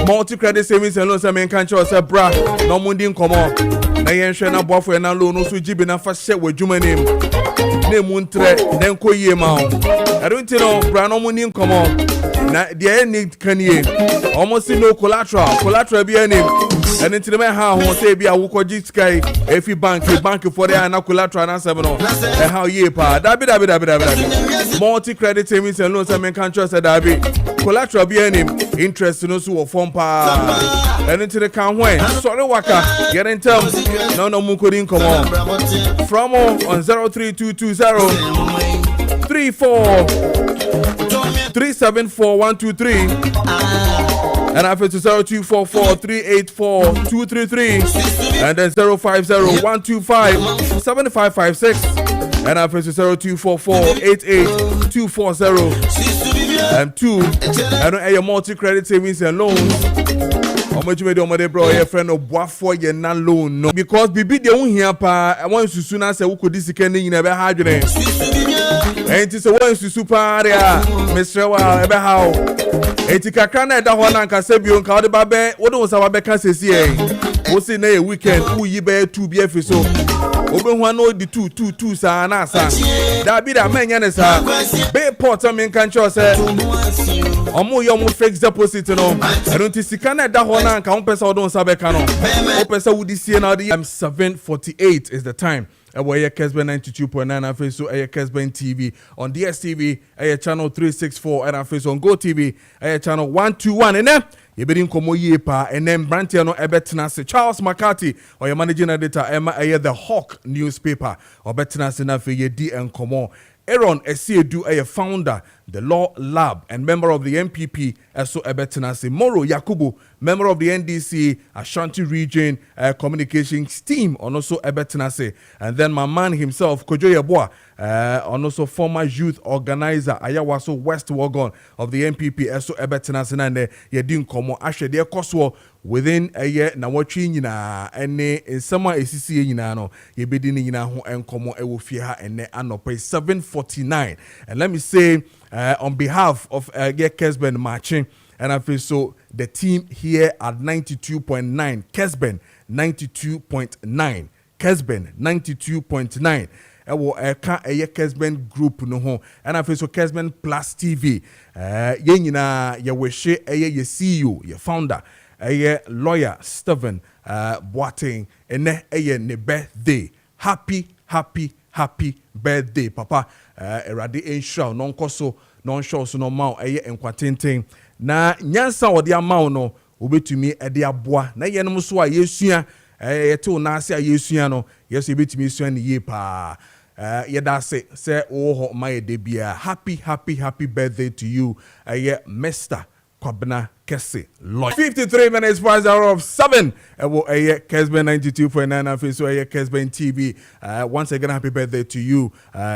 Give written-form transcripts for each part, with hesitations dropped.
multi-credit savings and loans. I mean, can't you say, bra, no mundi come on. Na yen hwe na boafo na loan no so gibe na fa hye wadwuma nim na muntre na nkoyie ma o I don't know bra no muni nkomo na de need kanie almost no collateral bi anim and into me ha ho say bi awokoji sky efi bank for there na collateral na sebe no e how ye pa dabi multi credit savings and loans I mean can't trust that be collateral bi anim interest no so form pa and into the can when sorry waka get in terms no mukodi nkomo from on 03220 3734123 and after to 0244384233 and then 0501257556 and after to 0244882240 and 2 and a multi credit savings and loans. How much you made on my bro? Your friend of Boafo ye na loan no because bibi de won hia pa I want to soon say we could this can in ebe hadwene enti se won susu pa area Mr. Wa ebe how enti kakra na da ho na nka se bio nka wo de ba be wo de wo sa ba be ka sesi e wo se na e weekend wo yi be 2 bi afi so obehu na odi 2 sa na asa da bi da manya ne sa be port am nka ncho se omo yo mo fixed deposit no I don't sika na da ho na nka wo pesa wo don sa be ka no wo pesa wo di sie na 7:48 is the time. Where Kessben 92.9 and face so Kessben TV on DSTV, channel 364 and face on Go TV, channel 121 and then you be in komo ye pa and then Brantiano Ebetinase Charles McCarthy or your managing editor Emma the Hawk newspaper or Betinase na fe ye D and komo. Aaron Esiedu a founder, the Law Lab, and member of the MPP, so Ebetinase. Moro Yakubu, member of the NDC, Ashanti Region Communications Team, and also Ebetinase. And then my man himself, Kojo and also former youth organizer, Ayawaso West Wagon of the MPP, so Ebetinase, and Yedin Komo, Ashe, dear Koswo, within a year, na watching and in summer ACC, no, ye bedin ho and Komo, Ewofia, and Anope 7:49. And let me say, on behalf of Kessben Maakye, and I feel so the team here at 92.9, Kessben 92.9, Kessben 92.9. Ewo Kessben group no ho and I feel so Kessben Plus TV. Ye nyina ye wehye ye CEO, ye founder, lawyer Stephen Boateng ene ne birthday. Happy birthday, Papa. Erade ensure non koso non show so no ma enkwatenten na nyansa wode ama no obetumi ede aboa na yenom so a yesua yeto na ase a yesua no yeso obetumi sua ne ye pa yeda se wo ma yede bia happy birthday to you Mr. Kwabena Kesse Lloyd. 53 minutes past the hour of 7. Kessben 92.9 and so Kessben TV. Once again, happy birthday to you,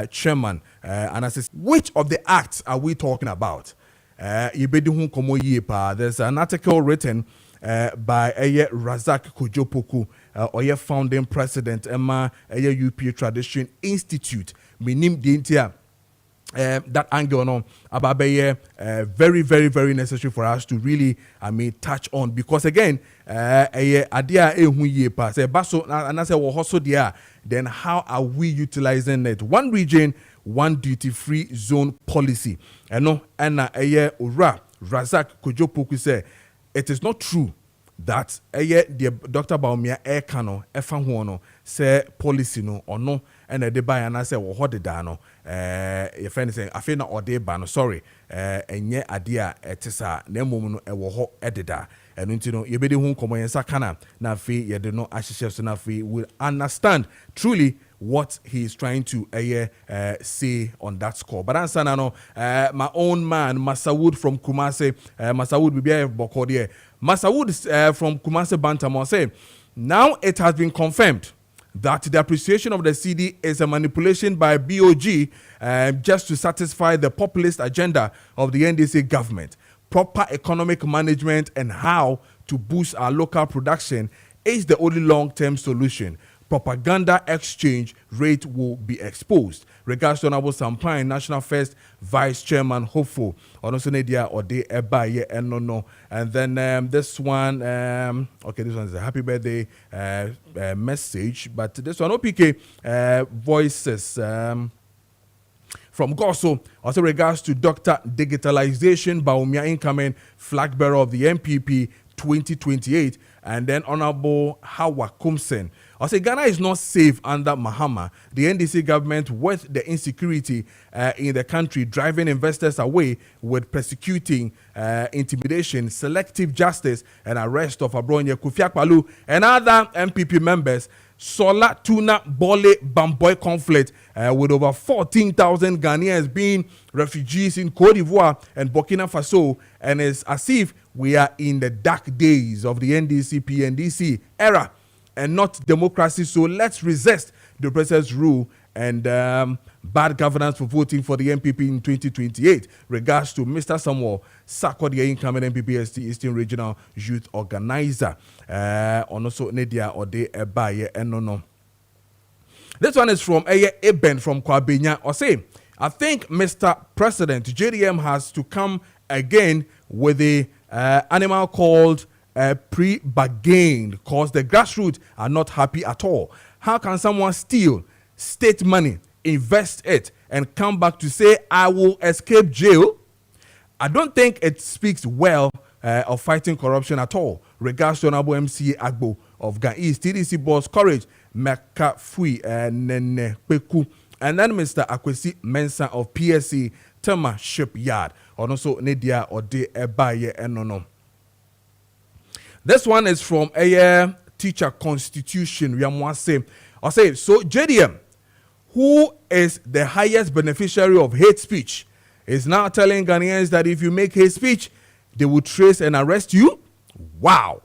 Chairman. And I says, which of the acts are we talking about? There's an article written by Razak Kojo Preko, or founding president, Emma UP Tradition Institute. Minim Dintia. That angle no about very necessary for us to really touch on because again adia ehu ye pa say baso and I say we hustle there then how are we utilizing it? One region, one duty free zone policy and ora Razak Kojo Preko say it is not true that the Dr. Baumia air cano efa ho no say policy no or no and the buy and I say wo ho de da no your friend saying I feel na ode ba no sorry enye adea etisa na emom no e wo ho ededa eno nti no ye be de hu komo yen sakana na fe ye de no ahihye so na fe will understand truly what he is trying to say on that score. But answer no my own man Masawood from Kumase Masawood bibia bokode Masawood from Kumase Bantamo say now it has been confirmed that the appreciation of the CD is a manipulation by BOG just to satisfy the populist agenda of the NDC government. Proper economic management and how to boost our local production is the only long-term solution. propaganda exchange rate will be exposed. Regards to Honorable Sampine, National First Vice Chairman, hopeful. Also, Nadia or de Ebaye and no. And then this one, okay, this one is a happy birthday message, but this one, OPK voices. From Goso, also regards to Dr. Digitalization, Baumia incoming flag bearer of the MPP 2028, and then Honorable Hawa Kumsen. I say Ghana is not safe under Mahama. The NDC government, with the insecurity in the country, driving investors away with persecuting, intimidation, selective justice, and arrest of Abronya Kufi Akpalu and other MPP members. Sola Tuna Bole Bamboy conflict with over 14,000 Ghanaians being refugees in Cote d'Ivoire and Burkina Faso, and it's as if we are in the dark days of the NDC PNDC era and not democracy. So let's resist the president's rule and bad governance for voting for the MPP in 2028. Regards to Mr. Samuel Sako, the incoming MPP Eastern Regional Youth Organizer. Also Nadia Ode Ebaye Enono. This one is from Eben from Kwabenya. Or say, I think Mr. President JDM has to come again with the animal called pre-bargained, because the grassroots are not happy at all. How can someone steal state money, invest it, and come back to say, I will escape jail? I don't think it speaks well of fighting corruption at all. Regards to Honorable MCA Agbo of Ghana East, TDC boss Courage, Meka Fui, Nene Peku, and then Mr. Akwesi Mensah of PSC Tema Shipyard, and also Nadia Ode Ebaye Enono. This one is from a teacher constitution. I say, so JDM, who is the highest beneficiary of hate speech, is now telling Ghanaians that if you make hate speech, they will trace and arrest you? Wow.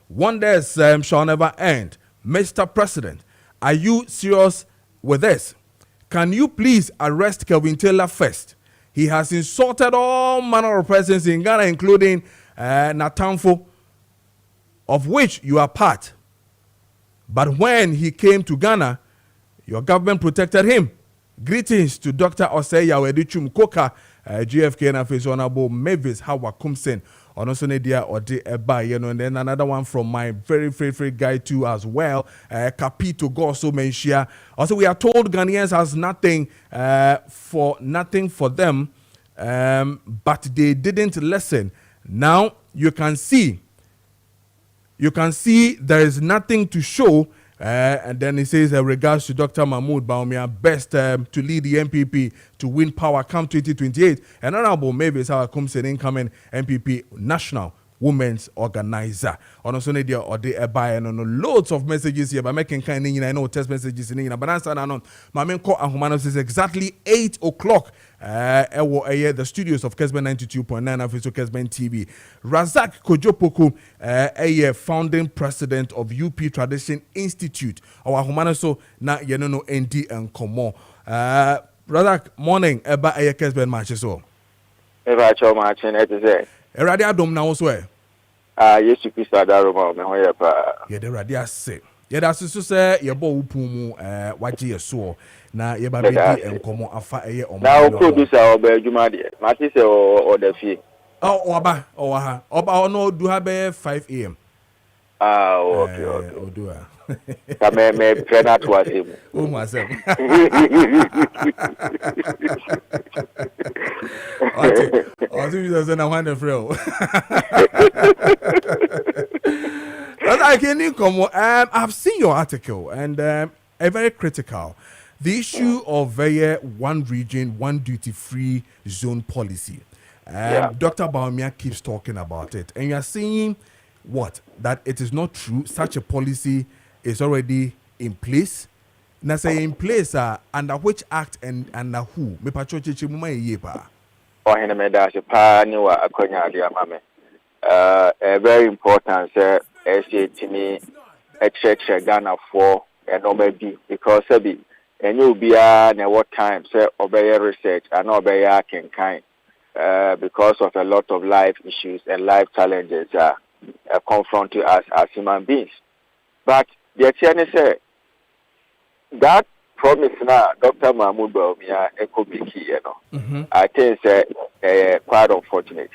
Wonders shall never end. Mr. President, are you serious with this? Can you please arrest Kelvin Taylor first? He has insulted all manner of persons in Ghana, including Natamfo, of which you are part. But when he came to Ghana, your government protected him. Greetings to Dr. Osei Yawedichum Koka, GFK and Office Honorable Mavis Hawa Kumsen, also Nadia Ode Eba, and then another one from my very favorite guy too as well, Capito Goso Menshia. Also, we are told Ghanaians has nothing for them, but they didn't listen. Now you can see there is nothing to show. And then he says, regards to Dr. Mahmoud Baumia, best to lead the MPP to win power come 2028. And Honorable Mavis Hawa Kumsen, incoming MPP National Women's Organizer. On also need or the and loads of messages here by making kind of, I know text messages in but answer on my main call and Humano says exactly 8 o'clock. The studios of Kessben 92.9 official Kessben TV. Razak Kojo Preko, a founding president of UP Tradition Institute. Our Humano so na yenono ND and Komo. Razak, morning eba a Kessben match so. Eba cho match it is Eradi adom na also yes you please adaroma me ho pa ye de radi ase ye da so say ye bo wupu mu waje ye so na ye ba be di enkomo afa eye omo na producer oba adwuma de ma ti say o da fie oba ha oba no do ha be 5 am okay o do ha ka me prena to asem o mu asem I I've seen your article and a very critical. The issue of one region, one duty-free zone policy. Dr. Baumia keeps talking about it. And you're saying what? That it is not true. Such a policy is already in place. Now say in place under which act and under who? Me patroche muma yepa. Very important, sir. To me, a church Ghana for and obey because and you'll be what time, sir, obey research and obey can kind because of a lot of life issues and life challenges confronting us as human beings. But the attorney said, that promise now, Dr. Mahmoud Baumia, Echo Biki, you know, I think it's quite unfortunate.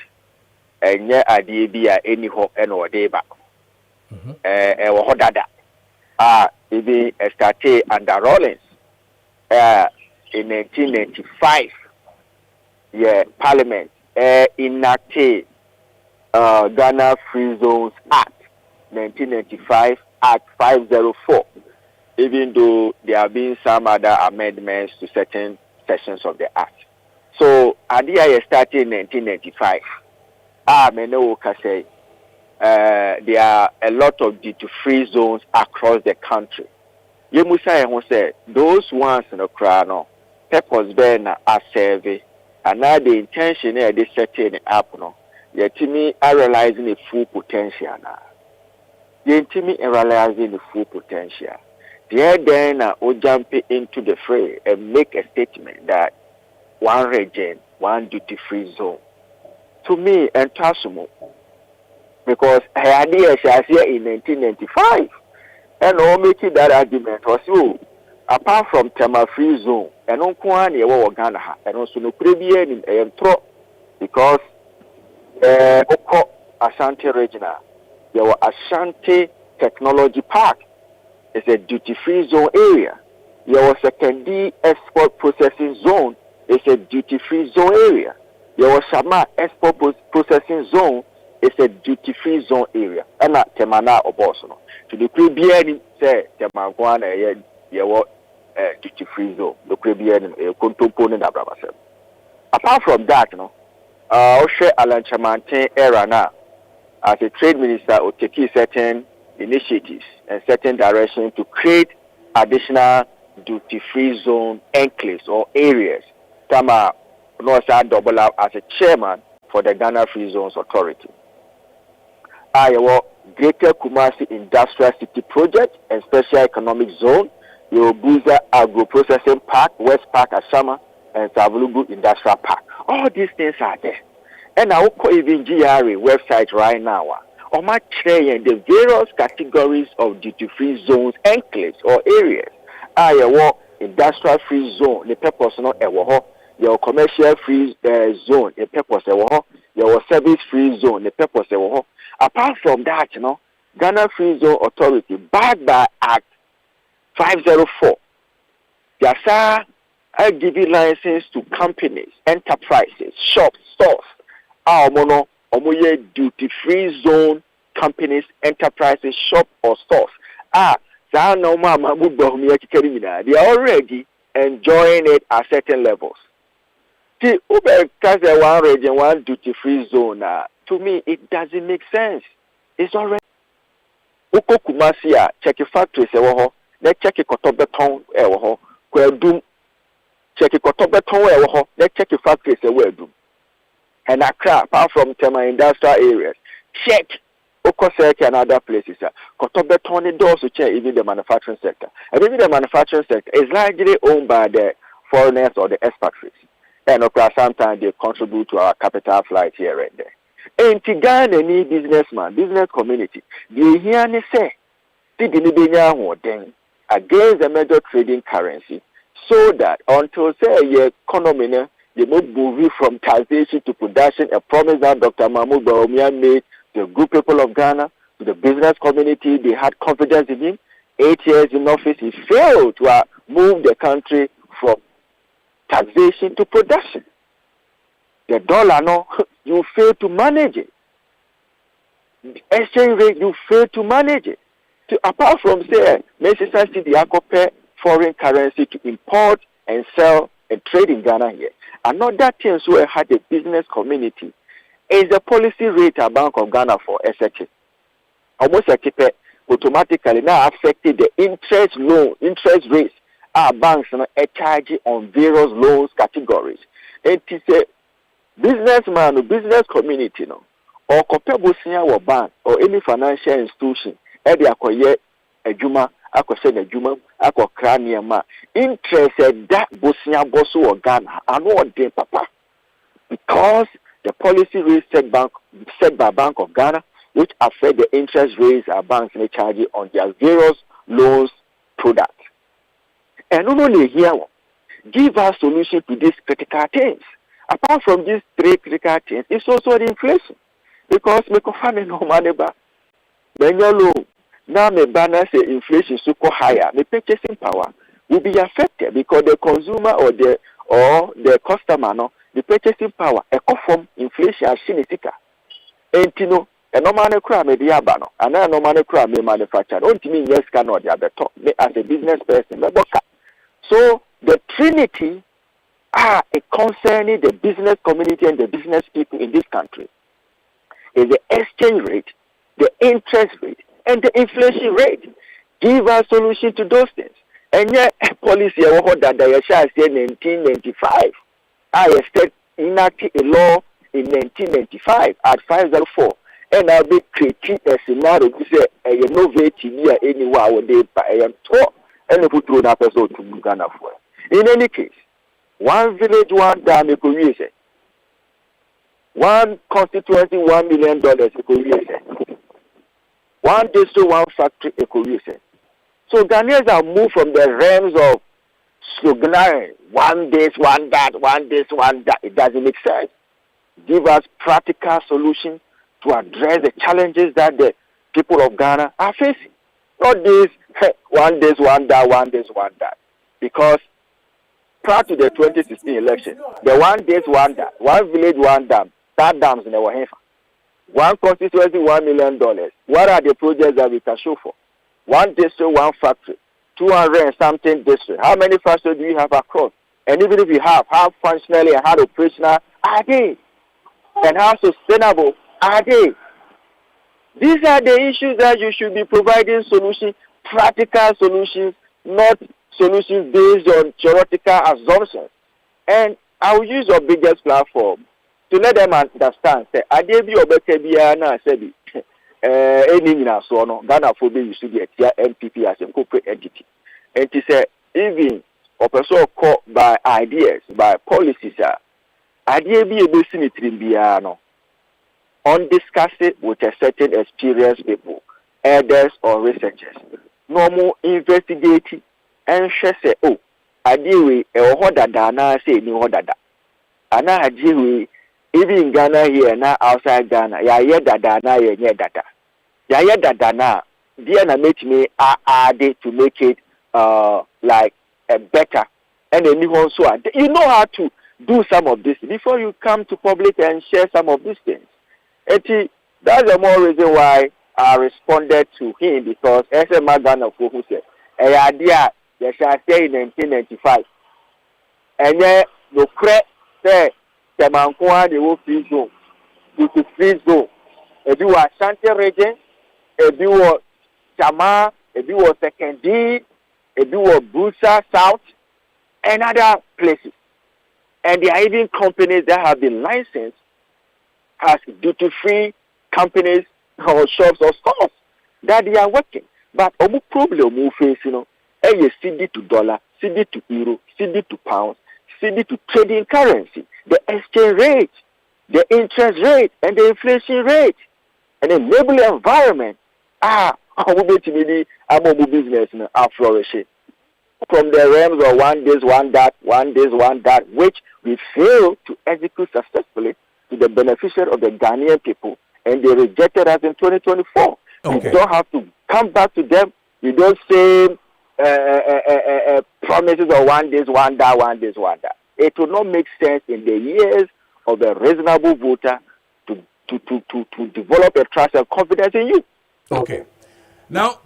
And yet, I did be any hope and or day back. Maybe started under Rollins in 1995. Yeah, Parliament enacted Ghana Free Zones Act 1995 Act 504. Even though there have been some other amendments to certain sections of the act. So, idea started in 1995. Meno can say there are a lot of duty-free zones across the country. You must say those ones in the crown, purpose being a survey, and now the intention is they setting up. No, yet me are realizing the full potential now. Yet me are realizing the full potential. There then will jump into the fray and make a statement that one region, one duty-free zone. To me, and Tasumo, because her idea was here in 1995, and all making that argument was you, apart from tema-free zone, and on Kwani or Ghana, and also no premier in Tro, because Oko Ashanti Regional, there were Ashanti Technology Park. It's a duty-free zone area. There was a Kendi export processing zone. It's a duty-free zone area. There was Shama export processing zone. It's a duty-free zone area. And not Temana or Bosono. To the Caribbean, say Temagwana, there was a duty-free zone. The Caribbean, a component of Brabasem. Apart from that, Oshe Alan Chamante era now, as a trade minister, will take certain initiatives and certain directions to create additional duty-free zone enclaves or areas. Tama Nosa double up as a chairman for the Ghana Free Zones Authority. Iowa Greater Kumasi Industrial City Project and Special Economic Zone, Yobuza Agro Processing Park, West Park Ashama, and Savulugu Industrial Park. All these things are there. And I will call even GRA website right now. On my train, the various categories of duty-free zones, enclaves, or areas. Iowa industrial free zone, the purpose not your commercial free zone, the purpose your service free zone, the purpose Apart from that, Ghana Free Zone Authority, backed by Act 504, Yasa are giving license to companies, enterprises, shops, stores. Duty-free zone companies, enterprises, shop or stores. They are already enjoying it at certain levels. See, Uber has one region, one duty-free zone. To me, it doesn't make sense. It's already. Uko Kumasia, check your factories, let's check your Kotobeton, Kweldum, check your Kotobeton, let's check your factories, and Accra, apart from Tema industrial areas, check Okoseki and other places. Kotobeton doors to check even the manufacturing sector. And even the manufacturing sector is largely owned by the foreigners or the expatriates. And of course, sometimes they contribute to our capital flight here and there. And Ghana any businessman, business community, they hear me say, against the major trading currency, so that until say your economy they move from taxation to production, a promise that Dr. Mahmoud Baumia made to the good people of Ghana, to the business community. They had confidence in him. 8 years in office, he failed to move the country from taxation to production. The dollar, you fail to manage it. The exchange rate, you fail to manage it. Apart from, say, necessity, the foreign currency to import and sell and trade in Ghana here. Another thing so had a business community is the policy rate at Bank of Ghana for SHA. Almost automatically now affected the interest rates our banks charge on various loans categories. And it's a businessman or business community or comparable senior bank or any financial institution edi akoye adwuma akose na adwuma akokra niema interest that bosia boso Ghana ano de papa because the policy rate set by Bank of Ghana which affect the interest rates our banks may charge on their various loans products. And not only here, give us solution to these critical things. Apart from these three critical things, it's also the inflation. Because me confirm no money back. When you low, now me banner say inflation so higher, the purchasing power will be affected because the consumer or the customer no, the purchasing power from inflation as sinica. And you know, a normal crime me diaba no, and a normal crime me manufacture. Don't mean yes cannot the top me as a business person. So the trinity are concerning the business community and the business people in this country is the exchange rate, the interest rate, and the inflation rate. Give us solution to those things. And yet, policy that the shall say 1995. I enacted a law in 1995 at 504. And I'll be creating a scenario to say, you know, anywhere they buy and talk, and put through that person to Ghana for. In any case, one village, one dam, one constituency, $1 million, one district, one factory, So Ghanaians have moved from the realms of sloganeering, one this, one that, one this, one that. It doesn't make sense. Give us practical solutions to address the challenges that the people of Ghana are facing. Not this, one this, one that, one this, one that. Because prior to the 2016 election, the one this, one that, one village, one dam, that dams in our hands. One constituency, $1 million. What are the projects that we can show for? One district, one factory, 200 and something districts. How many factories do you have across? And even if you have, how functionally and how operational are they? And how sustainable are they? These are the issues that you should be providing solutions, practical solutions, not solutions based on theoretical assumptions. And I will use your biggest platform to let them understand that I gave you a better biana said any so no Ghana for be used to get MPP as a corporate entity. And to say even a person caught by ideas, by policies idea be a business in biano undiscussed it with a certain experienced people, elders or researchers. No more investigating and say, oh, idea we a hoda dana say no hoda da. Ana idea we even in Ghana here now outside Ghana, ya dada na ye data. Ya dada na dear na make me add to make it like a better and then you also you know how to do some of this before you come to public and share some of these things. And that's the more reason why I responded to him because as a Ghana who said, a idea they shall say in 1995. And then the credit say the Maakye the whole free zone, to free zone. If you are Shanti region, if you are Chama, if you are Second D, if you are Busa South, and other places. And there are even companies that have been licensed as duty-free companies or shops or stores that they are working. But the problem we face, CD to dollar, CD to euro, CD to pounds, CD to trading currency, the exchange rate, the interest rate, and the inflation rate, and the enabling environment our business are flourishing. From the realms of one this, one that, one this, one that, which we fail to execute successfully to the beneficiary of the Ghanaian people, and they rejected us in 2024. Okay. We don't have to come back to them. We don't say promises of one this, one that, one this, one that. It will not make sense in the years of a reasonable voter to develop a trust and confidence in you. Okay. Now,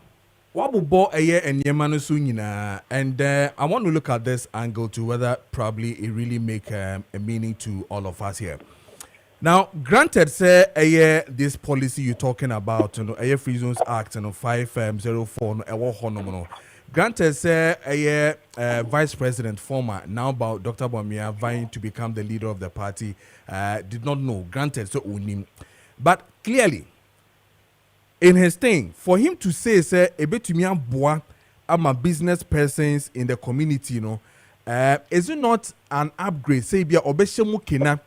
what will bore a year and Yemanu Sunina? And I want to look at this angle to whether probably it really make a meaning to all of us here. Now, granted, say a year this policy you're talking about, a year Free Zones Act, 504, granted, say a year Vice President former now about Dr. Bawumia vying to become the leader of the party, did not know. Granted, so unim, but clearly. In his thing, for him to say, a bit to me, I'm a business persons in the community, is it not an upgrade? Say, be Obeshemukina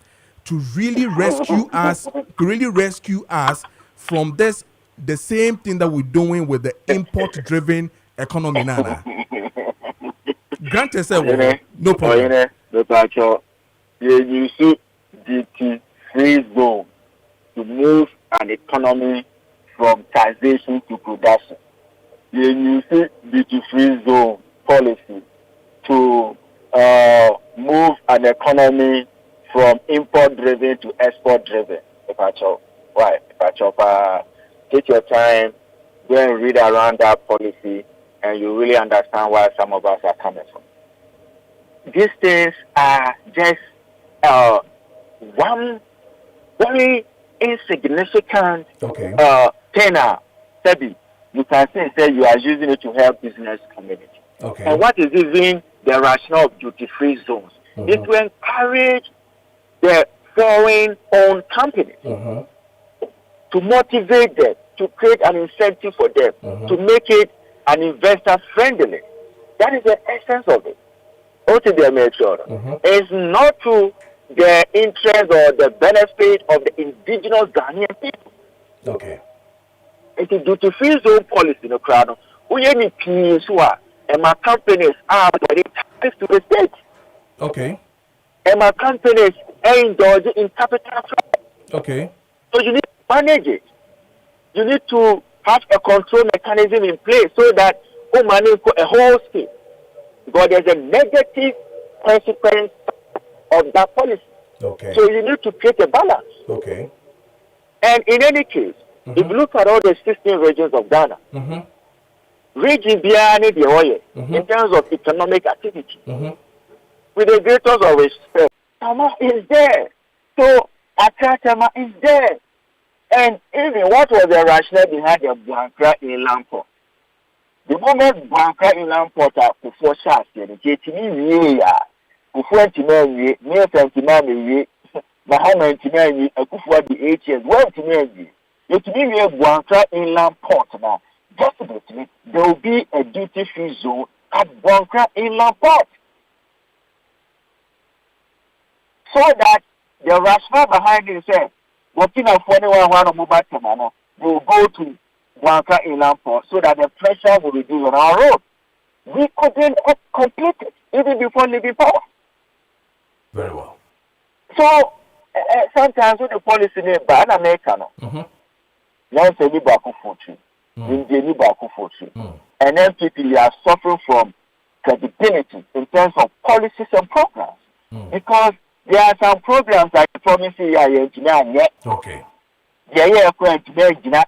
to really rescue us from this, the same thing that we're doing with the import-driven economy, Nana. Granted, say no problem. You use duty free zone to move an economy from taxation to production. You use duty free zone policy to move an economy from import driven to export driven. Take your time, go and read around that policy, and you really understand where some of us are coming from. These things are just one very insignificant tenor. You can say you are using it to help business community. Okay. And what is even the rationale of duty-free zones? It will encourage the foreign-owned companies to motivate them, to create an incentive for them, to make it an investor-friendly. That is the essence of it. Also, they make sure it's not to the interest or the benefit of the indigenous Ghanaian people. Okay. It's a duty-free zone policy in the crowd. We any peace and my companies are very taxed to the state. Okay. And my companies are indulged in capital fraud. Okay. So you need to manage it. You need to have a control mechanism in place so that you manage a whole state. Because there's a negative consequence of that policy. Okay. So you need to create a balance. Okay. And in any case, if you look at all the 16 regions of Ghana, region beyond the oil in terms of economic activity, with the greatest of respect, Tama is there. So Accra Tama is there. And even what was the rationale behind the Blankra in Lamport? The moment Blankra in Lamport are before Shas, the JTV, before Timmy, near Santimani, Mahama Timani, a Kufu the 8 years, well Timani. It will be a Blankra inland port now. Definitely, there will be a duty-free zone at Blankra inland port. So that the rationale behind it is working on 41 mobile terminal will go to Blankra inland port so that the pressure will reduce on our road. We couldn't complete it even before leaving power. Very well. So sometimes with the policy name by an American. Once a new back for you, in the new back for you. And then people are suffering from credibility in terms of policies and programs. Because there are some programs like promising you are engineer. Okay. Yeah, engineer.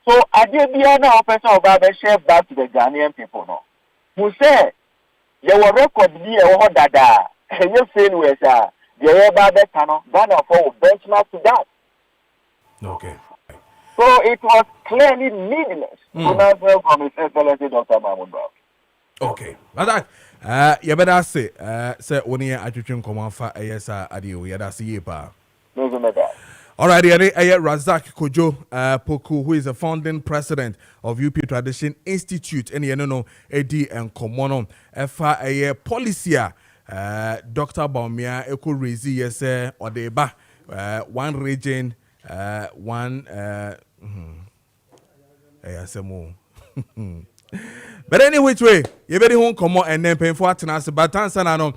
So I did be an person of our chef back to the Ghanaian people now. Who said there were record be a whole dada. And you feel with the Baba Kano, Ghana for benchmark to that. Okay. So it was clearly needless to not well from His Excellency Dr. Mahmoud Brown. Okay. But that, you better say, when you are to come on for yes, adieu, you that's ye pa. No matter. All right, Razak Kojo Preko, who is the founding president of UP Tradition Institute, and you know, AD and Komono, FA policy, Dr. Baumia, Eko Rezi, yes, or the ba, one region. But anyway, you better home come on and then pay for attendance. But Tanzania,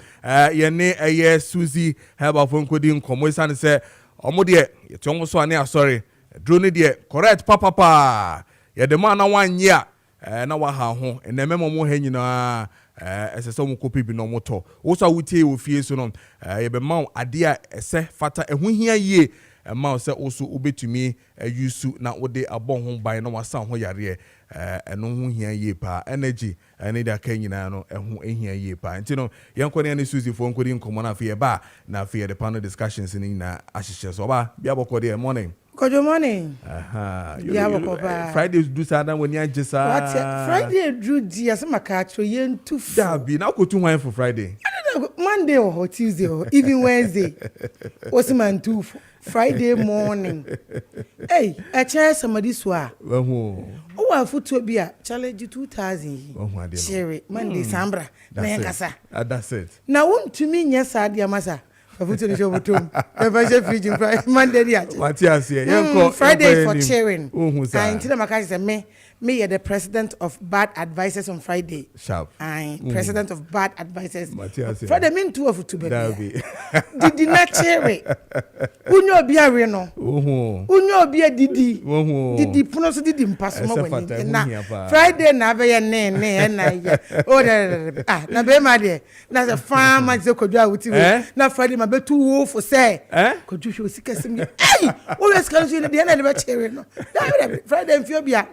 your name a Susie help of Uncoding Comois and say, Omodia, it's almost one sorry, drone dear, correct, papa. Ya the man 1 year, now home, and the memo more hanging as a some copy be no motor. Also, we tell you, fear so on, you be mount idea, a se fata, and when here ye. A mouse also ube to me a use na what they are born home by no sound hoyare and no here ye pa energy and need a Kenyan and who in here ye pa. And you know, young Korean is Susie phone couldn't come on fear bar now fear the panel discussions in Ashes Oba Biabo dear morning. Good morning. Fridays do sad when you just Friday drew dear some catch yen to be now go to wine for Friday. Monday or Tuesday or even Wednesday. What's man too? Friday morning. Hey, I chair somebody swa. Oh, I foot to be a challenge 2000. Sherry, Monday, Sambra, Mayakasa. That's it. Now, won't to me, yes, I dear massa. I put in the show with him. Monday, Friday for cheering. I intend my case me Me the president of Bad Advisors on Friday. Sharp. I president of Bad Advisors. Matthias. Friday mean 2 of 2 baby. Did not cherry. Unyo bia reno. Unyo bia didi. Didi puno didi mpasoma weni. Na Friday na be ne na ya. Oh na be ma de. Na se farmer ze Kojo awuti we. Na Friday ma be tu wo for say. Kojo hwe sikasem. Hey! Wo we sikasem de na be cherry no. Friday mfio bia.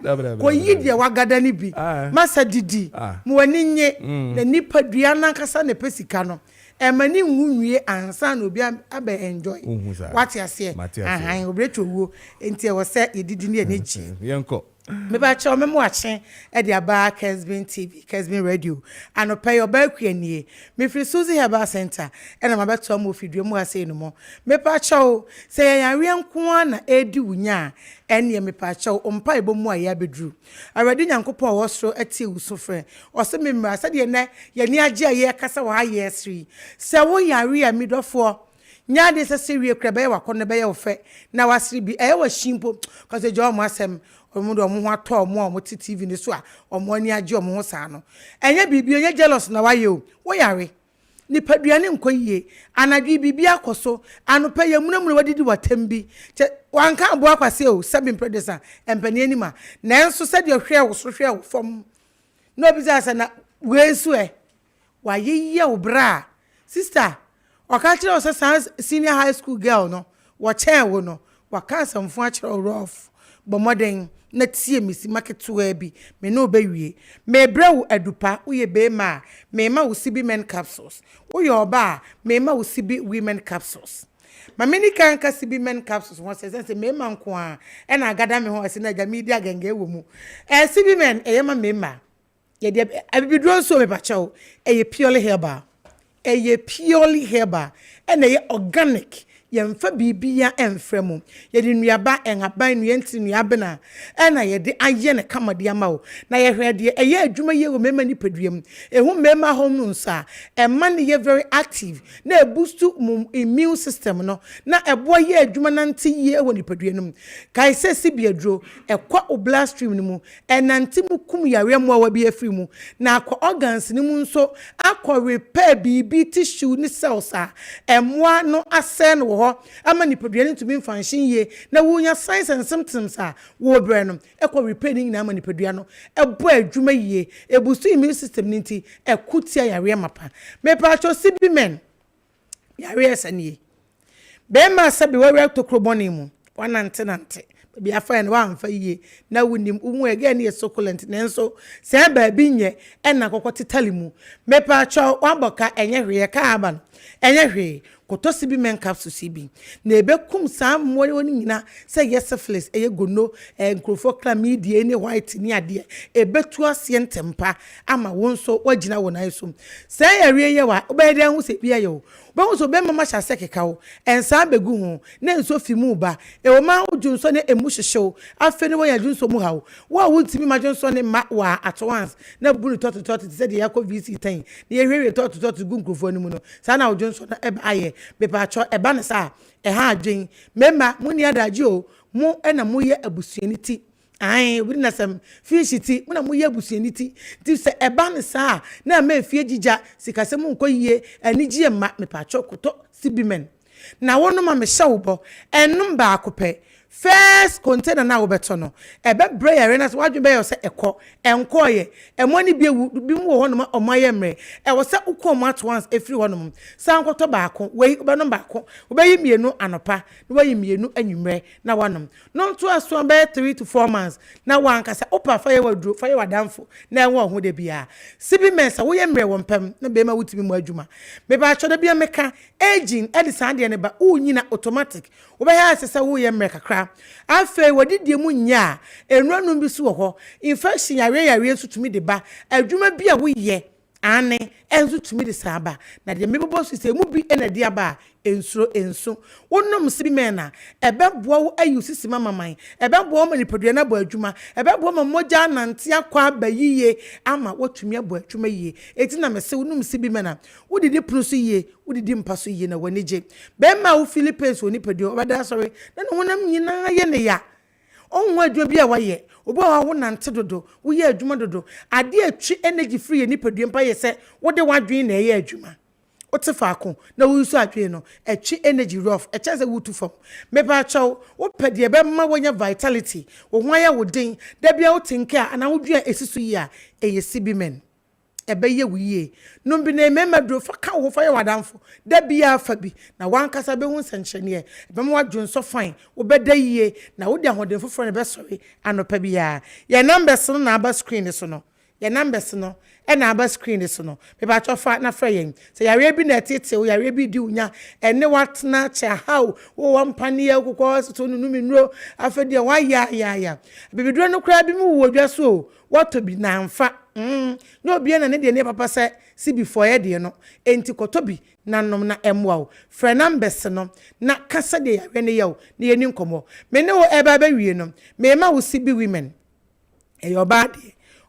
Ko yidi wagada ni bi. Masa didi. Mo wani nye na nipa duana kasa na pesika no. Emani nwunwie ansa na obi abe enjoy. What you say? Ahan obreto wo enti e wo se yedidi ne anachi. Yenko. Me ba che o me mo ache e de aba Kessben TV, Kessben Radio. Ano pay oba kuanie. Me free Suzy Herbal Center e na mabeto mo fidua mu ase no mo. Me pa che o se yanwe nko na edi wunya ene me pa che o mpa ebo mu aya bedru. Awade nyankopɔ wo soro ati wuso frɛ. O se me mra se de ne ye ni age aye kasa wa aye sri. Se wo yare a midofo nya de se serie kra be wakɔ be ye ofe na wasri bi e wa shimpo cause jo mo asem omudo omo ho ato omo TV ni so a omo ani age omo ho saa no enye bibio ye jealous na waye o wo yare ni paduane nkoyie anadwi bibia akoso anopa ye munamuna wadidi watam bi wanka abo akwase o sabin predecessor empani anima na enso se de hwe wo so hwe wo fom no bi za na wesu waye ye obra sister okachire o se senior high school girl no wo chen wo no waka samfo achire rough bo modern na tie misi market wa bi me no be wie me brew adupa uye be ma me ma usibi men capsules uye oba me ma usibi women capsules ma mini kan ka sibi men capsules won say me ma nko a e na agada me ho ase na ja media ganga ewo mu sibi men e ma me ma ye de abibidro so me ba chawo e purely herbal purely herbal e na ye organic yemfa bibia emfremu yedi nuaba enhaban nuenti nuabe na na yedi aye ne kamade ama wo na ye hwede eye adwuma ye wo mema ni paduam ehu mema hom nsa man ye very active na boost immune system no na ebo ye adwuma nante ye wo ni paduanum kai se sibiadro ekwa o bloodstream ni mu enante mu kum yare mo wa bi afri mu na akwa organs ni mu nso akwa repair bibi tissue ni cells a emwa no asen wo ama ni paduane to be function ye na wonya signs and symptoms a wo bre no ekọ repairing na ama ni paduane no ebo adwuma ye ebusu immune system ninti ekutia yare mapa me pa cho sibi men yare esanie be ma sabi we to kroboni mu wanante bi afa en wa amfa ye na wunim umu ege na succulent nenso se ba bi nye na kokotitali mu me pa cho waboka enye hwe ka aba no enye hwe koto sibi men capsules sibi na ebekum sam mo woni nyina say syphilis eye gono nkrofo chlamydia ne white ni ade ebetu ase ntempa ama wonso wagina wona isom say yare ye wa obede hu se bia ye wo bo so be mama sha sekeka wo ensa begu hu na enso fimu ba e wo ma ujunso ne emu hyehyew afeni wo ya junso mu hawo wo wuntimi ma junso ne ma wa at once na buru tot say de yakọ vc 10 na ye hwewe tot gu nkrofo ni mu no sa na ujunso na eba aye bepa cho eba ne sa ha adwen mema muni adaji o mu na mu ye abusuaniti ai wuri na sam fishiti mu na mu ye abusuaniti ti se eba ne sa na ma fie jija sikasem nko yie anigye ma mepa cho koto sibimen na wono ma me hyewbo enum ba akopɛ first container na wo beto no ebe brayer na so wadwe be yo se ekọ enko ye emoni bi ewu bi mu wo no ma omaye mre e wo se ukọ mo at once efiri wo no san kwoto baako we be no baako wo be yi mienu anopa no we yi mienu anwumre na wanom no nto aso be 3 to 4 months na wanka se opa fa ye waduro fa ye wadanfo na enwo ho de bia sibi mensa wo ye mre wo mpam na be ma wutimi mu adwuma be ba cho de bia meka aging edison de ne ba unyina automatic wo be ya asesa wo ye mre kakra afa wadidie mu nya enranum bi so ho infection yare so tumi de ba adwuma bi a wo ye ane enso tumi de saba na de mebebo so se mu bi ena de aba ensuro enso wonnom sibi mena ebeboa wo ayu sisima maman ebeboa ma nipadua na bo adwuma ebeboa ma moja nante akwa abayiye ama wotumi abo adwuma yiye eti na mese wonnom sibi mena wodidi pruso yiye wodidi mpaso yiye na wanije be ma wo Philippines woni padua obada sorry na wonam nyina ye ne ya on wa adwuma bi a waye obo a wo nante dodo wo ye adwuma dodo ade atwi energy free ye nipadua mpa ye se wo de wadwen na ye adwuma ote faako na wo usu adwen no atwi energy rough e chance wo tu fam me ba chaw wo pede be ma wonya vitality wo ho aya wo den da bia wo tinke a na wo dua esisu yi a eye sibimen ebeye wiye no bi na mema dro fa ka wo fa ye wadamfo da bia fa bi na wankasa be hu nsenchene e be mo adwon so fine wo be da yiye na wo de ahoden foforo ne be sori anopa bia ye numbers no na aba screen so no ye numbers no e na aba screen so no me ba chofa na fra yen se yare bi na tete wo yare bi di unya ene watna cha how wo wampane ya kokko so no numi nro afede wa ya bibidro no kra bi mu wo dwa so wato bi na mfa no bia na ne de ne papa se si before ye de no enti kotobi na nom na emwa o fra numbers no na kasa de yare ne yawo ne yeni nkomo me ne wo eba ba wie no me ma wo si bi women e yo bad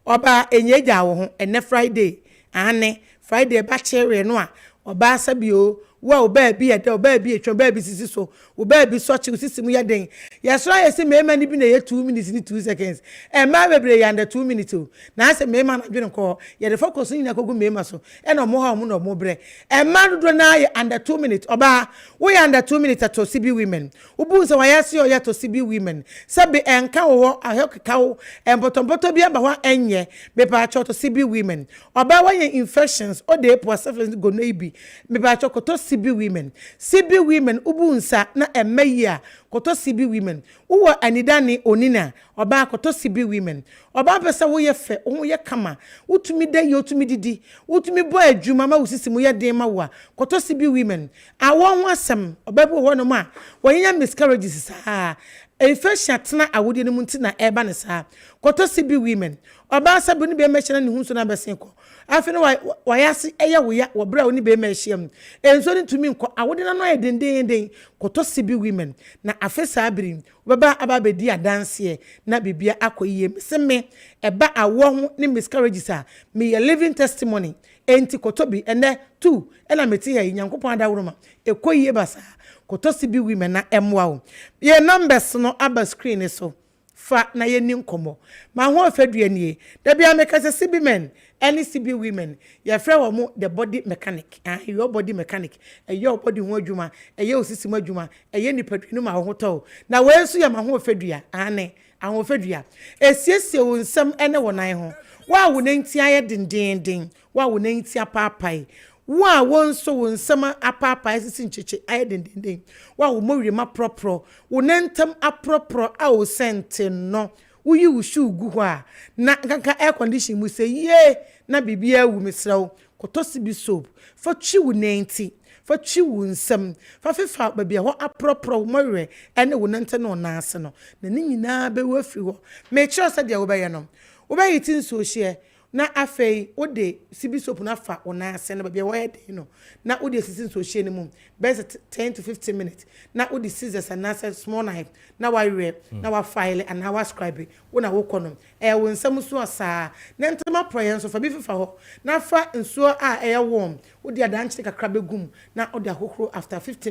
oba enyeja wo ho ene Friday ane Friday ba chere no a oba sabio wa oba bi ede oba bi etwa oba bi sisi so oba bi so chi sisi mu ya den yesra yesi mema ni bi na ye 2 minutes ni 2 seconds e ma bebre ya under 2 minutes o na ase mema na dwene ko ye de focus ni na kogu mema so e na mo ha mo na mo bre e ma do na ye under 2 minutes oba wo ya under 2 minutes to CB women ubu se wa yesi o ya to CB women sabe enka wo ahekeka wo empotompoto bi aba wa enye me pa cho to CB women oba wa ye infections o de po surface go no ibi me pa cho to CB women ubu nsa na emeya koto CB women uwo anidani onina oba koto CB women oba pesa wo ye fe wo ye kama utumi de ye utumi didi utumi bo adwuma ma usisi mu ye den ma wo koto CB women awon ho asem oba bi wo no ma wo nya miscarriages sa infection tena awodi ne munti na eba ne sa koto CB women oba sabu ni be mechana ne hunso na besen ko afene wa yasi eye wo ya wo bra oni be mechiem enso ni tumi nko awodi na no ye den koto CB women na afesa abiri baba ababedi adanse na bibia akoyie seme eba awo ho ni miscarriages a me ye living testimony enti koto bi ene 2 ena meti ya nyankopon adawroma ekoyie basa koto CB women na emwa o ye numbers no aba screen so fa na ye nin komo ma ho afadua nie da bia meka se CB men any CB women ye frɛ wo mo the body mechanic your body mechanic your body ho adwuma ye osisi mo adwuma ye nipadunu ma ho to na we nso ye ma ho afadua ane ahon afadua esiesie wo nsam ene wo nan ho wa wo nantia ye dindindin wa wo nantia paapai wa won so won sama apapa esisi ncheche aye dendenden wa wo mowire ma propro wo nentam apropro a wo sente no wo yi wo shu gu ho a na kanka air condition mu se ye na bibia wu misraw koto CB soap for chi wo nenti for chi wo nsam fa fefa babia ho apropro mowire ene wo nente no na ase no na ni nyina be wo afiri ho me sure say dia wo be ye no wo be yitin so hie na afei ode CB soap na fa ona ase na bia wo ye de no na ode sisin so hie ne mum best 10 to 15 minutes na ode scissors and na small knife na wa rep na wa file and na wa scribe wo na wo konom wo nsam so asa na ntama proyen so fa bi fifa ho na fa nsuo a warm ode adanche kakra begum na ode ahokro after 15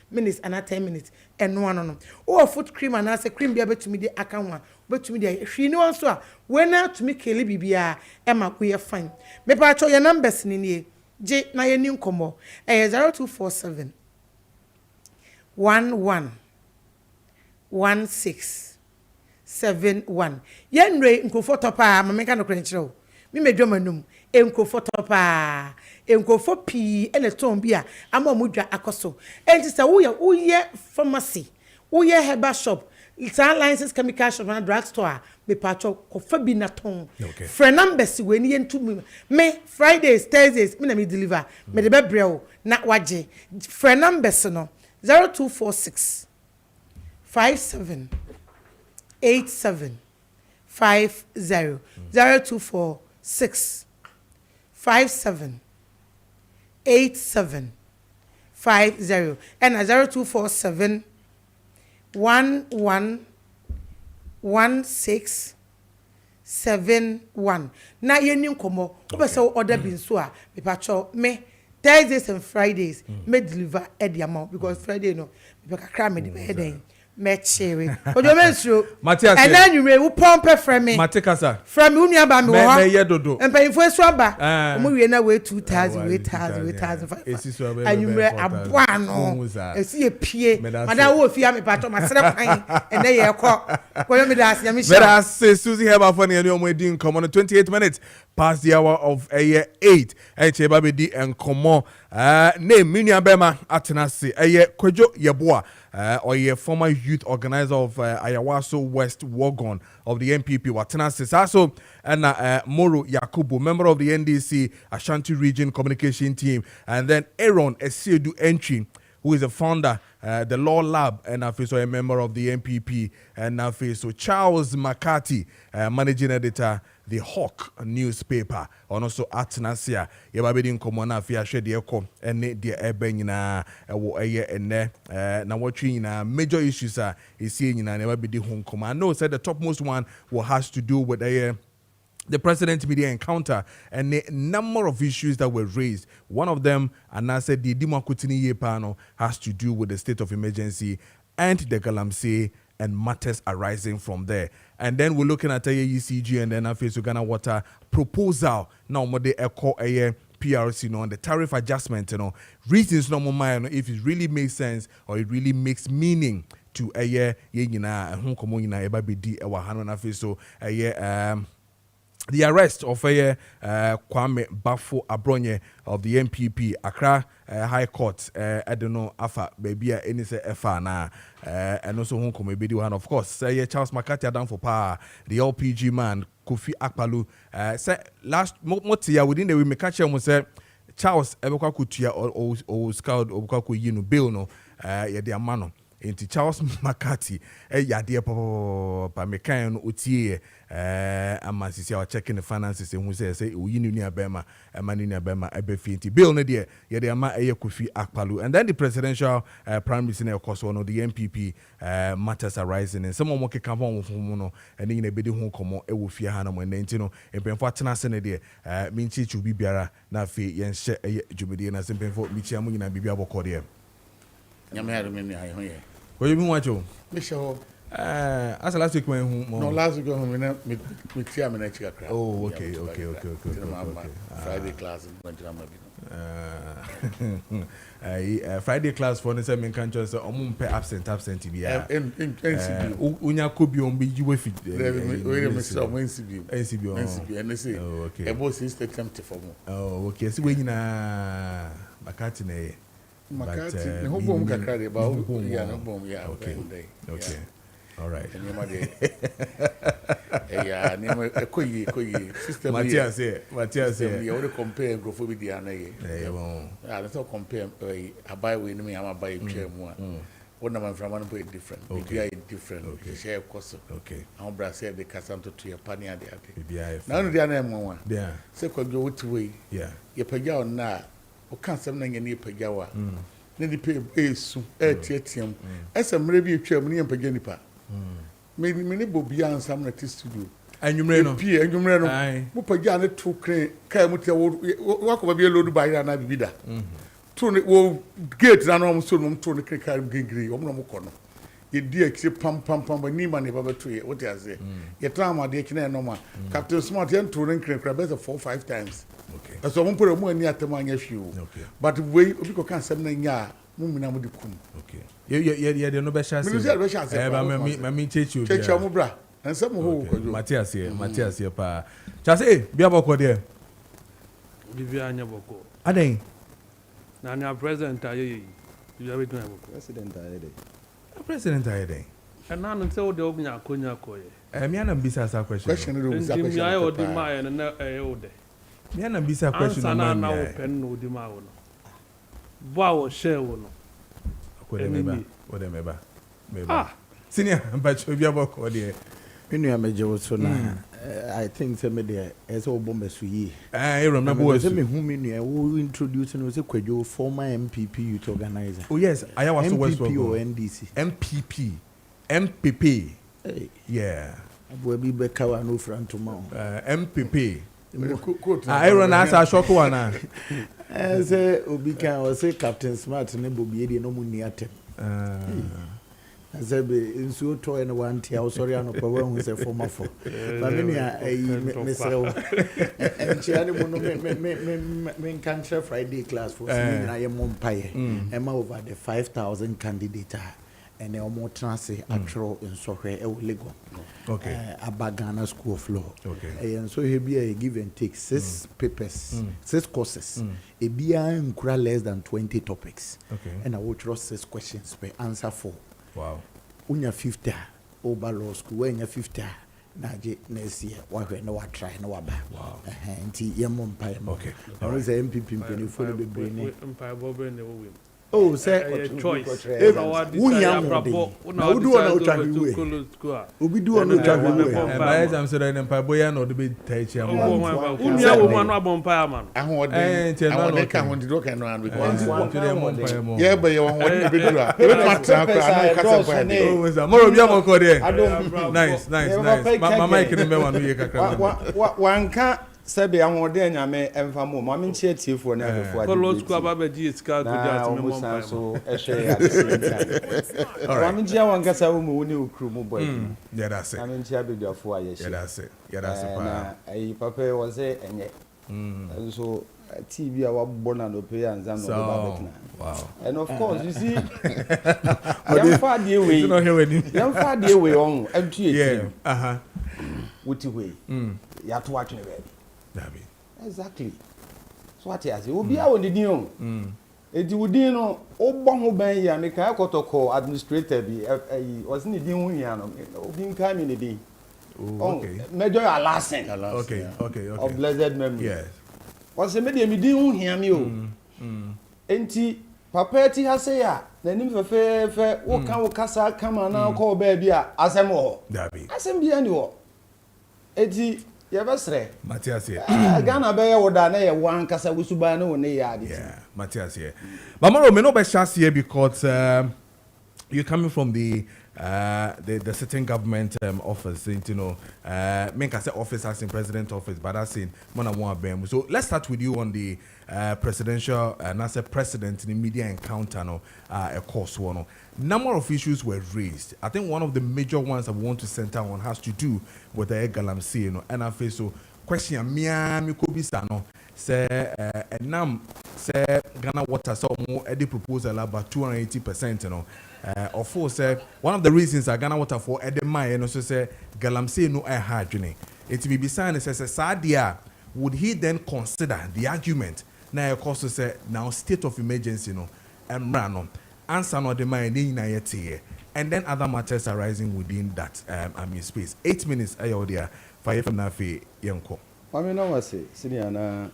minutes and 10 minutes eno ano no wo foot cream and ase cream bia betumi de aka ho a betumi de hwi ni won so a we na tumi kele bibia e ma ko ye fine me pa cho ye numbers ni nie je na ye ni nkomo 0247 11 1671 yenre nkofo topa ma me ka no krenchiro mi medwamanum enkofo topa enkofo pi ene ton bia ama omudwa akoso enti se wo ye pharmacy wo ye herbal shop it's a license chemical shop and drug store me pacho kofa bi na ton friend numbers we ni entu me Fridays Thursdays me na me deliver me de bebrel na waje friend numbers no 0246 57 87 50 0246 57 87 50 and 0247 111671 na yeni nkomo obese order bin so a me pacho me Thursdays and Fridays me deliver at the amount because Friday no me kakra me de den Mechere. Ojo menstro. Matthias. And then you may pompe from me. Matekasa. From unia ba me ho. Me yedodo. And pay for so ba. Omo we na we 2000 we 1000. And you may aboa no. E see e pie. Madam wo fia me pato masere kwan. And then ye ko. Ko me das ya me sha. Let us say Susie Heba for any omo din come on 28 minutes past the hour of 8. Eche ba be di enkomo. Name Minia Bema Atenase. Kojo Yeboah. Or a former youth organizer of Ayawaso West Wagon of the MPP Watenase. Also, and Moro Yakubu, member of the NDC Ashanti Region Communication Team, and then Aaron Esiedu Entry, who is the founder, the Law Lab, and also a member of the MPP, and so Charles McCarthy, managing editor, the Hawk newspaper, and also Atnasia. Yababedi Nkomona Fia Shedieko, and the Ebenina, and now watching major issues are seeing in never be the home command. No, said the topmost one has to do with the president media encounter and the number of issues that were raised. One of them, and I said the Dimakutini Ye panel, has to do with the state of emergency and the Galamsey and matters arising from there. And then we're looking at ECG and then I face Uganda Water proposal. Now, what they call a PRC, on the tariff adjustment, reasons no more, if it really makes sense or it really makes meaning to a year, the arrest of Kwame Bafo Abronye of the MPP Accra High Court. I don't know afa baby any say efa na and also home come be one of course. Charles McCarthy down for power. The LPG man Kofi Akpalu say last motia within the we make catch him say Charles ebekwa kutua o scout obekwa ko yi no bill no ye de amano. Into Charles McCarthy, yade papa mekan no otie amasisi our checking the finances and who say we nua bema nua bema ebefinti bill no de yade ama Kofi Akpalu. And then the presidential prime minister of course one of the MPP matters arising and some more can form no and then be the ho komo e wo fie ha na mo nti no empemfo atena se ne de minchi chu bibiara na fe yen hye djumedi na sempemfo michia mu nyina bibia bokọ de nyame ya me ayi ho ye. What you been watching? Michelle. As last week when no last week when me tia me na chika kra. Oh, okay. Friday class in drama Friday class for the same country so omumpe absent bia. NCB. Unya kobi ombi jiwe fit. We me so NCB. NCB and they say okay. E boss is attempt for mo. Oh, okay. So we nyina Makati na Makati, no bomb kakari about no bomb, okay. All right. Yeah, name a koyi system. Matthias, you already compare growth with the anae. Let's not compare a buy with me, I'm a buy chair more. One of my from one point different. Okay. Different. Okay. Share cost. Okay. I'm Brazil the Casanto to your pania there. Now the name one. Yeah. Second go to way. Yeah. You pay down now. O kan sem na nyane pagawa na di pe esu etietiam esem rebi etwam ne mpaga nipa me ne bobia ansam na studio anwumre no pie anwumre no mo paga ne to kren kai mo te wo ko ba bi lodu ba ira na bibida to ne wo gate na no mo so no to ne kren kai gingiri o mo no mo kɔ no ye di akire pam ba ni ma ne ba beto ye what you say ye trauma de kina no ma Captain Smart ye to ne kren kra be 4-5 times. Okay. So mo put mo ani atemanya hwiu. Okay. But we obi ko kan sem na nya mo mina mo de kum. Okay. Ye de no be sha se. Me chechi obi. Chechi mo bra. Ensem ho ko jo. Matthias here pa. Cha say bia boko there. Bibia anya boko. Aden. Na nya president ayi. Bibia we tun boko. President ayi. And now say o de obunya akonya koye. Me ana mbisa sa question. Question no bisa question. Me ayo di ma ya na o de. Me ana mbisa question no ma. Answer na open no di ma wo no. Bo a wo share wo no. Meba. Senior but you bia boko there. Menu ameje wo so na I think say me there as o bombe so yi. You remember what me hu menu wo introduce no say Kojo former MPP youth organizer. Oh yes, Ayawaso West MPP or NDC. MPP. Hey. Yeah. Abo bi be kawa no front ma. MPP. Iron as a shock one. Say obi kan o say Captain Smart ne bobi e de no mu ni atem. I said, in so toy and one tea, I was sorry, I know power who say for my phone. But many Miss and she had a country Friday class for I am on pie. Emma over the 5,000 candidate. And then more transit actual in Sohe Lego. Okay. About Ghana School of Law. Okay. And so he'll be a give and take 6 papers, 6 courses. A BI less than 20 topics. Okay. And I will draw 6 questions per answer 4. Wow. Unya 50 over law school, when you're 50. Naje next year, no try no aba. Wow. Nti yemom pa. Okay. I was a MPP mpanifo no bebree. Empire Bob and the women. Oh, say choice. Who young now do on out to Obi do on out to by I'm saying Empire Boy no the be teach am. Unya woman no abompa man. Ahoden. I want make ahoden do can no because to them Empire mo. Yeah, but you want be do a. E be patra ko anu kasa pa dey. Oh, sir. Mo obi am ko there. Nice. My mic ni me wan no ye kakra. Wanka sebe ahoden nyame emfa mo ma me nchie tiefo na afofo ade. Follow school aba be ska ko dia to me mo pa. So ehwe ya de. Alright. Ma nchia wanka sa wo mu ne okru mu boy. Yeah, that's it. Ma nchia be duafo aye Yeah, that's it. Yeah, that's it. Na ai papa was enye. So TV a wabbo na no pay and zam no ba betna. Wow. And of course you see yam fa de we. You know here when you. Yam fa de we on empty. Yeah. Wuti we. Ya to atwe be. Dabi. Exactly. So what you say? Obi a won din o. Edi wudin no obbo ho ban ya me kan akotoko administrator bi was ni din hu ya no. Obi nka mi ni din. Okay. Major Alassen. Okay. Of blessed memory. Yes. Was me dey mi din hu hia mi o. Enti papa ti ha say ya na nim fe wo kan wo kasa kama na ko ba bia asem ho. Dabi. Asem bia ni ho. Eti ye besre Matthias here. Ghana be ye woda na ye wan kasa wusuba na woni ya ade. Yeah, Matthias here. Mamaro me no be chance here because you're coming from the sitting government office, you know, make I say office as in president office, but that's in Mona Bem. So let's start with you on the presidential and as a president in the media encounter, no, a course one. Number of issues were raised. I think one of the major ones I want to center on has to do with the Galamsey, you know, and I feel so. Question Miami Kobisa no say nam say Ghana Water so more edit proposal about 280%, you know. Of course, one of the reasons that Ghana Water for Edema and also say Galamsey no air hydrogen. It will be signed says Sadia would he then consider the argument now of course to say now state of emergency no and random answer no the mind and then other matters arising within that space. 8 minutes there. Fire from Nafi Yanko. I mean, I say, Siniana,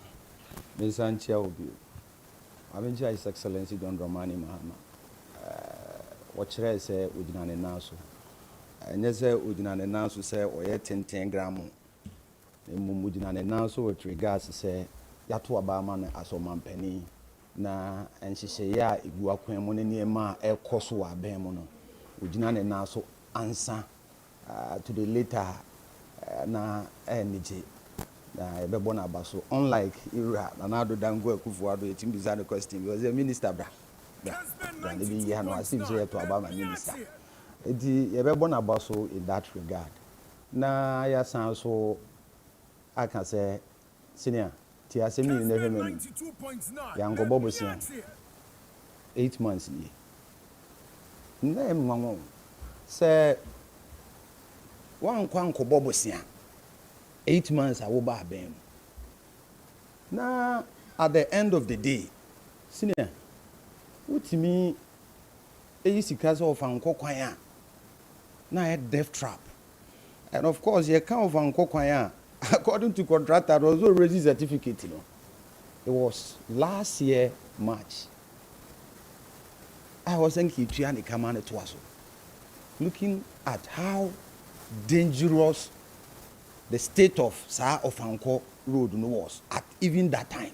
Miss Anchia Obi. I mean, His Excellency John Dramani Mahama. What I say, Udinane Nasu. And yes, Udinane Nasu say, or 10 gram. Mudinane Nasu with regards to say, Yatu Abaman as a man penny. Na, and she say, ya, if you are queen money near ma, el Kosua Bemono. Udinane Nasu answer to the later. Na energy na ebebo na baso unlike era na nado dango ekufuado etim bizarre question because the minister bra and be here no asim say to about my minister edi ebebo na baso in that regard na ya san so I can say senior ti asemi ni never me ya ngobo bosia 8 months ni na em nwanwo say one kwanko bobosia 8 months I will buy them. Now at the end of the day, senior, what to me is because of Uncle Kwaya. Now I had death trap. And of course, you account of Uncle Kwaya, according to contractor, was already certificate, you know. It was last year, March. I was thinking Triani Kamane Twaso. Looking at how dangerous the state of Sa of Anko Road was at even that time.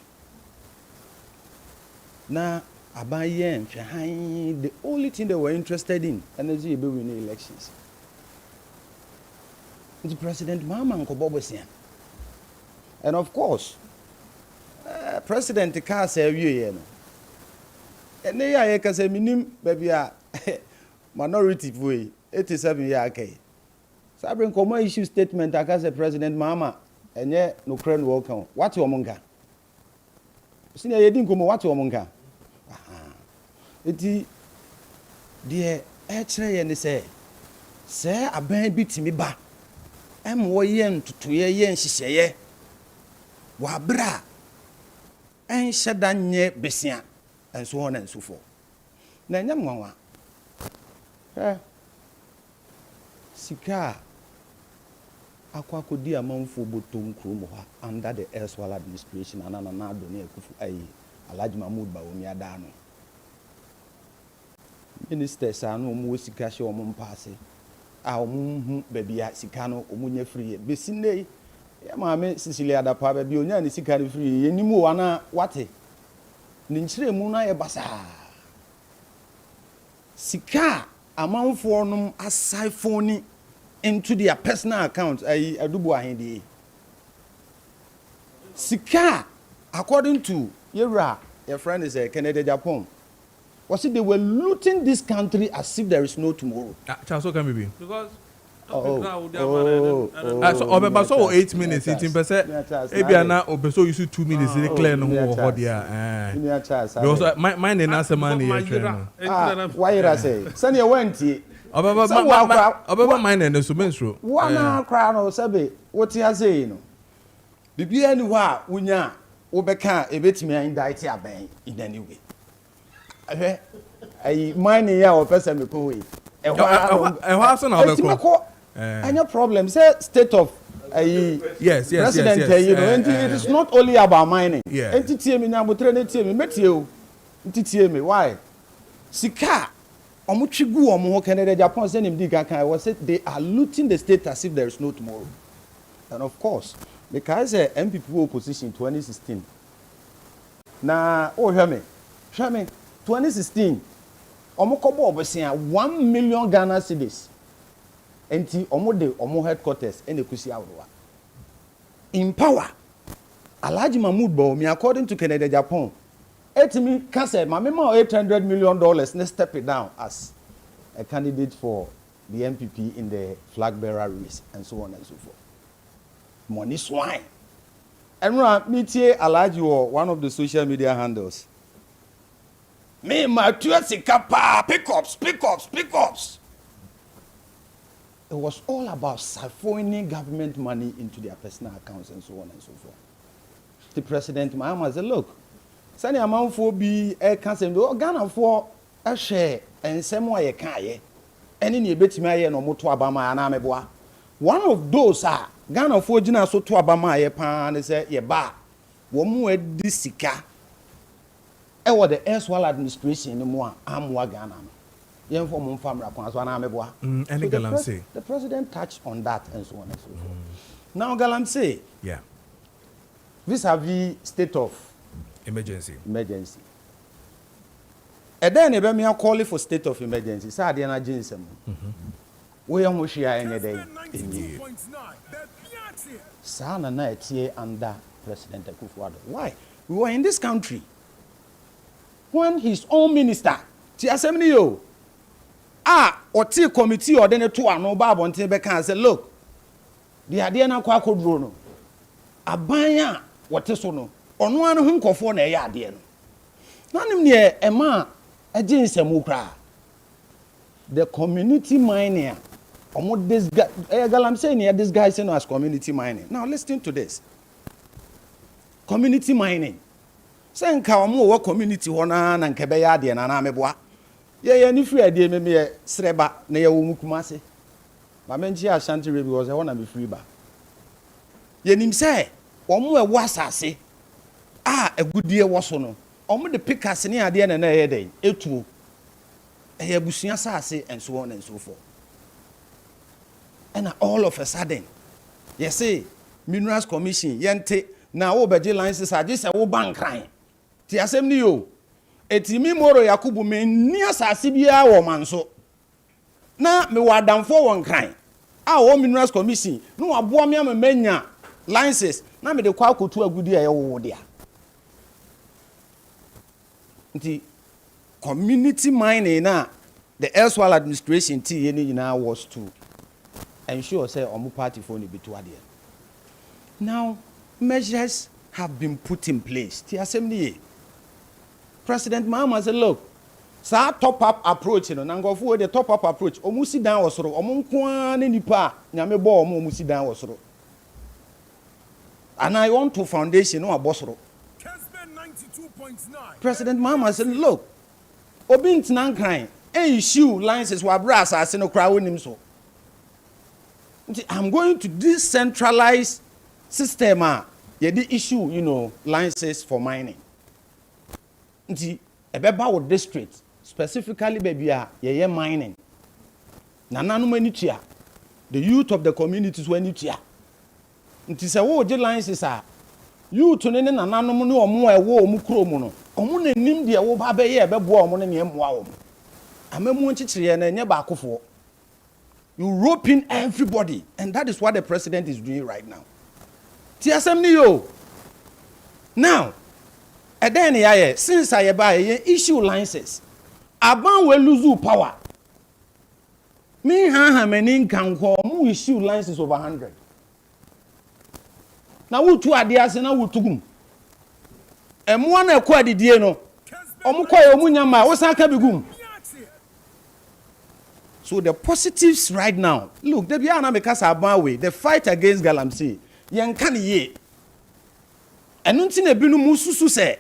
Now, Abaye and Shahai, the only thing they were interested in, energy winning elections. It's President Mama and Kobobosian. And of course, President Car said, and they are a minim, baby, minority boy 87 year okay sabre nkomo issue statement aka President Mahama enye no kra no welcome what you omonka senior yedi nkomo what you omonka eti de kire ye ne se aban bi timi ba wo ye ntotoye ye nhyehyeye wa bra en hyeda nye besia enso ho na nsufo na nyam nwanwa sika akwakodi amanfo botom krom ha under the Elswala administration anana na adoni akufu ayi Alhaji Mahmoud Bawomi adano ministers anu mo sika hye o mo mpaase a o mu babia sika no o munya free besinei ya maame Cecilia Adapa babia onya ni sika no free yenimu wana wate ni nkyire mu na ye basa sika amanfo no aside phone into their personal account adubu ahende sika according to your friend is Kennedy Japan was it they were looting this country as if there is no tomorrow. Charles, what can we be? Because so obeba so 8 minutes 18%. Ebiana obeso use 2 minutes clear no ho dia because mine na asema na ye train. Why you say? Send your wenti. Obeba mine na so menstro. Wana kra no sabe woti ase no. Bibia ni ho a wonya wobeka ebetimi indict aban in any way. Mine ya o person me ko we. Any problem? Say state of yes, president. You know, and it is not only about mining. Yeah. Entity me na mutre na tie me metio. Entity me why? Sika omutwigu omo Canada Japan say nim di kan was say they are looting the state as if there is no tomorrow. And of course, because MPP opposition 2016. Na hear me 2016 omokobo obosia 1 million Ghana cedis enti omo headquarters ene kusi awrowa in power Alhaji Mahmoud Bawomi according to Canada Japan etimi kase mamema $800 million ne step it down as a candidate for the MPP in the flag bearer race and so on and so forth. Money swine. And metie Alhaji one of the social media handles. Me my sika pickups. It was all about siphoning government money into their personal accounts and so on and so forth. The President Mahama said, look, sani amanfo bi cancel the Ghana for a share and some way can any ni betimi aye no moto abama na meboa. One of those are Ghana for jina so to abama aye pa ne say ye ba wo mu edi sika what the Elswala administration no more amwa Ghana. Yen for mon famra kwan so na meboa. The president touched on that and so on and so forth. Now Galamsey. Yeah. Vis-a-vis state of emergency. And then ebe me call for state of emergency. Sa de na jinsem. We am hwehia any day. Sa na etie under President Akufo-Addo. Why? We were in this country when his own minister ti assembly yo oti committee or then to ano ba abonten be kan say look the ade na kwa koduro no abanya wote so no ono anu hu nkofo na eya ade no nanim ne ema aginsem kra the community mining this guy I'm saying this guy saying as community mining. Now listen to this. Community mining say nka omo wo community ho na nka be ya ade na na meboa ye ni free ade me sreba na ye wo mukumase ba menji Ashanti re because e wona me free ba ye nim say omo e wo asase agudie wo so no omo de pickers ne ade na ye den etuo e abusua asase and so on and so forth. And all of a sudden you say Minerals Commission yente na wo beje licenses age se wo bank crime ti asem ni yo etimi moro Yakubu me ni asase bia wo manso na me wadamfo won crime wo Minerals Commission no aboa me amanya licenses na me de kwa akotu agudi ye wo dia nti community mining na the erstwhile administration now was to ensure say omu party for ni bitu ade. Now measures have been put in place. The assembly President Mahama said, look, sa top up approach no nangofo the top up approach omu si dan osoro omu nko ne nipa nyame bo omu si dan osoro. And I want to foundation no abosoro. Kessben 92.9. President Mahama said, look, obi ntinan kan issue licenses wa bra asase no kra wonim so. I'm going to decentralize system the issue, licenses for mining. Nti ebeba wo district specifically baby ye mining. Nananu manitia. The youth of the communities when you tia. Nti se wo je licenses youth ne nananu ne omo ewo omu kromu no. Omo na nim de wo ba be ye ebeboa omo ne ne moa omo. Amemu nchichire na enye ba akofo. You rope in everybody, and that is what the president is doing right now. TSM now, and then since I buy issue licenses, Aban will lose power. Me many can who issue licenses over 100. Now who two ideas and who took them? And one acquired the Dieno. Omukoy Omunyama, what's that cabigum? So the positives right now, look, the Biana because Abawe, the fight against Galamsey, Yankani ye. And until a binu mususu say,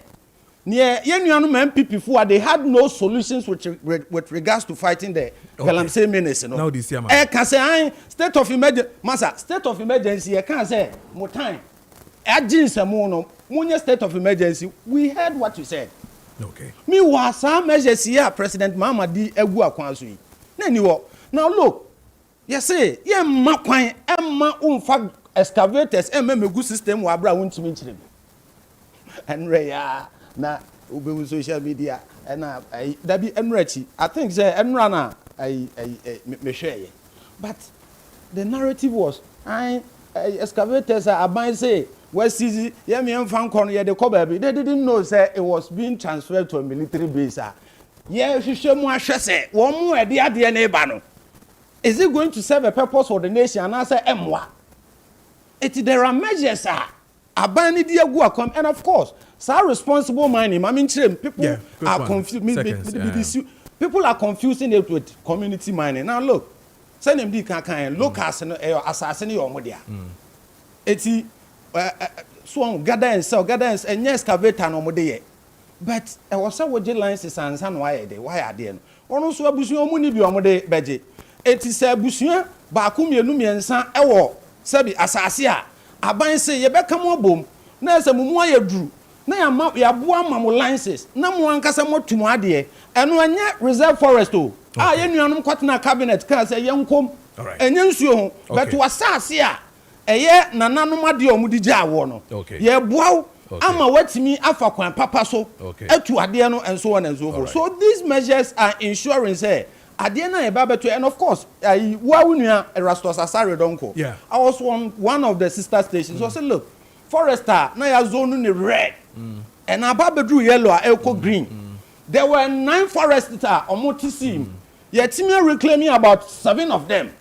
near Yanu MPP, they had no solutions with regards to fighting the Galamsey menace. Now this year, I can say, state of emergency, Massa, state of emergency, I can't say more time. Agin Samono, Munya state of emergency, we heard what you said. Okay. Me was some measures here, President Mama di Egua Kwansui. Now look, you say, yeah, Makwan, Emma, unfag excavators, and good system were brought to me. And Raya, na ube social media, and that be enriching. I think say Emrana, I share. But the narrative was, excavators are about say, West Easy, Yamian Fancon, yeah, the Kobe, they didn't know, say, it was being transferred to a military base. Yeah, she show more say, one more dear DNA bano. Is it going to serve a purpose for the nation? And I say, Emwa. There are measures, Abani dear Guacom, and of course, so responsible mining. I mean, people are confused. People are confusing it with community mining. Now look, send them the can look as an assassin or media. It's swung guidance, and yes, excavator no more. But I was so with licenses and some why are they? Ono so abusuo mu ni bi omode beje. Eti se abusuo ba akum yenu miensa ewo sebi asase a aban se ye beka mo bom na se mumu ayeduru na ya boa ma mo licenses na mo ankasa mo tumu ade eno anya reserve forest o a ye nuanom kwatena cabinet kan se ye nkom enye nsuo ho but wasase a eye nananom ade omudi gya wo no ye boa ama watimi afa kwan papa so etu ade no and so on and so forth. So these measures are ensuring say ade na e ba beto, and of course wa wunua Erastus Asare Donko. I was on one of the sister stations. So I said, look, forester na ya zone ni red and ababedru yellow elko green. There were 9 foresters omotisi. Yetimi reclaiming about 7 of them.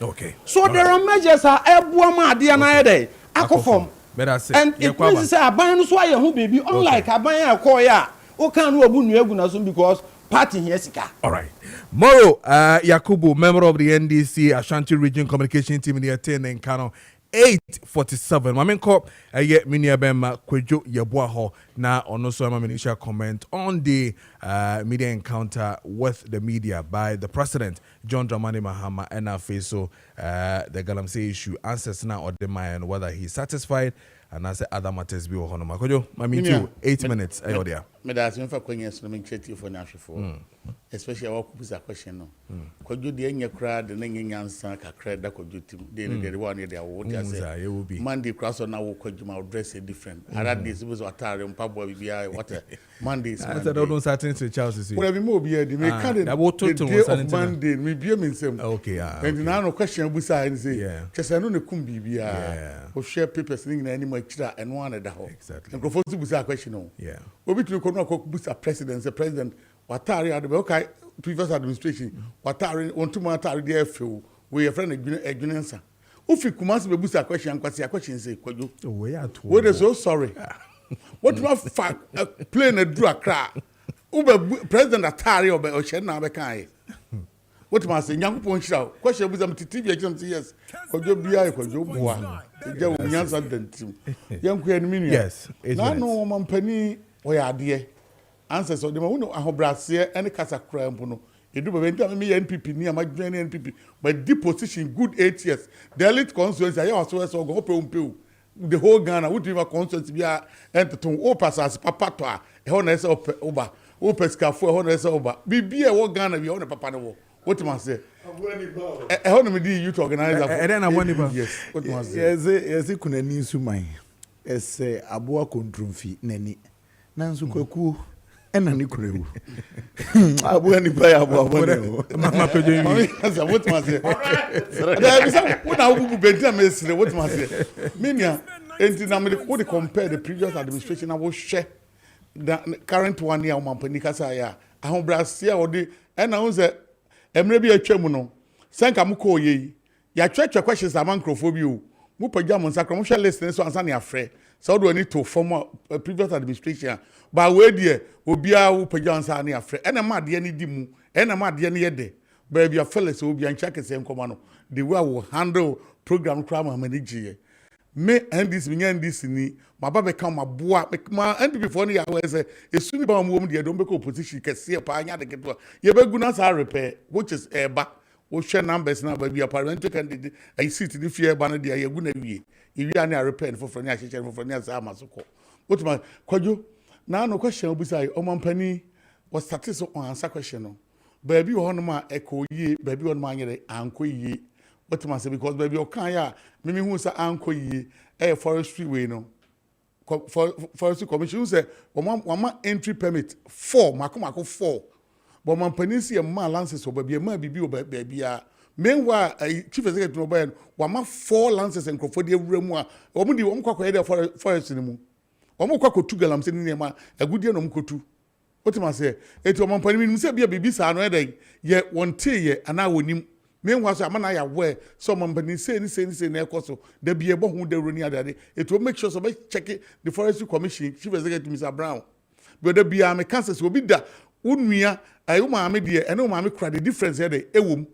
So there are measures are ebuama ade na ede akofom. And it means say aban so aye hu baby, unlike aban akoya o kan no obu nu egu na so because party here sika. All right. Moro Yakubu, member of the NDC Ashanti Region Communication Team in the 10 and Kano 847. Mamenko minia bema Kojo Yeboaho na ono so initial comment on the media encounter with the media by the President John Dramani Mahama and so the Galamsey issue answers now or demand whether he's satisfied and as other matters be honoma. Kojo, I mean 8 minutes ayodia. Me da asin fa kwanya so me cheti for na hwefo. Especially our kubusa question no. Kojo de enya kra de na nyansa kakra da kojo tim. De ne de one de awo de say. Monday cross on na wo kojo ma dress different. Other days was atare mpabo bibia what Mondays. I don't certain to Charles see. Well, be more be the me can the day of Monday me be me nsem. Okay, and now no question busa and say. Chese no ne kum bibia. O share papers ning na any mo kira and one da ho. Exactly. And propose busa question no. Yeah. Obi to no ko busa president, the president watari ade okay previous administration watare on to matare dey feel we your friend Edwinensa ufi Kumasi be busa question say Kojo we dey so sorry what ma fa plane na dru Accra ube president atare obe o hye na be kan what ma say Nyankopon hira question busa me TV agent yes Kojo bia Kojo boa eja wo nyansa dantim yanko enimi yes na no mampani o ya ade answer so the ma wonu ahobrase ene kasa kra mpo no edu be ntia me NPP ni amadwen NPP but deep position good 8 years the elite constituency I was so go pe the whole Ghana would even constituency bia enteton o pasas papa to a e ho na ese oba o pescafo e ho na ese oba bibia e wo Ghana bia ho na papa ne wo what man say e ho na me di youth organizer e then aboni ba yes what man say yes kunani nsuman ese aboa kontromfi nani nanso kwaku ena ni kurewu aboa ni pa aboa bono mama pejo yi what man say there be some una ubu benta mesre what man say menia enti na me would compare the previous administration I will share the current one year mampani kasa ya ahobrasia odi ena won say emre bi atwam no senka mko ye ya twetwe questions amankrofobia o mu pagya mo nsakra mo hwe list so ansa ne afre so do any to former previous administration ba we die obia wo pagya ansa ne afre ena ma de ne di mu ena ma de ne yede ba bia fellas obia ncha kese nkoma no the way will handle program crime manage me and this ni ma ba be kan ma boa ma NPP for no ya we say esuni ba mo de don be ko opposition kese pa anya de keto ye be gu na sa repair which is eba wo hwe numbers na ba bia parliamentary candidate I sit the fear ba no de ye gu na wie iwi ani repair for ni a hye for ni asa amasoko what ma Kojo na no question obi say o mampani was status on answer question no ba bi ho no ma ekoyie ba bi ho no ma anyere ankoyie what man say because baby okan ya me hu say anko yi forestry way no forestry commission say one entry permit 4 mako 4 but man panisi e ma lances o baby ma bibi o baby a meanwhile chief executive no buy one 4 lances en crofo de awura mu a omo di omo kwakọ de forest ni mu omo kwakọ tu galam se ni ma agudie no mkotu what man say eti omo panimi ni say bibi sa no e ye wonte ye ana wonim meanwhile so amana ya we so mampani say ni na ekoso da bie bo hu da roni adade it will make sure so be check the forestry commission chief executive Mr Brown but da bia me kansas obi da unua ayu ma me de ene ma me kra the difference here dey ewom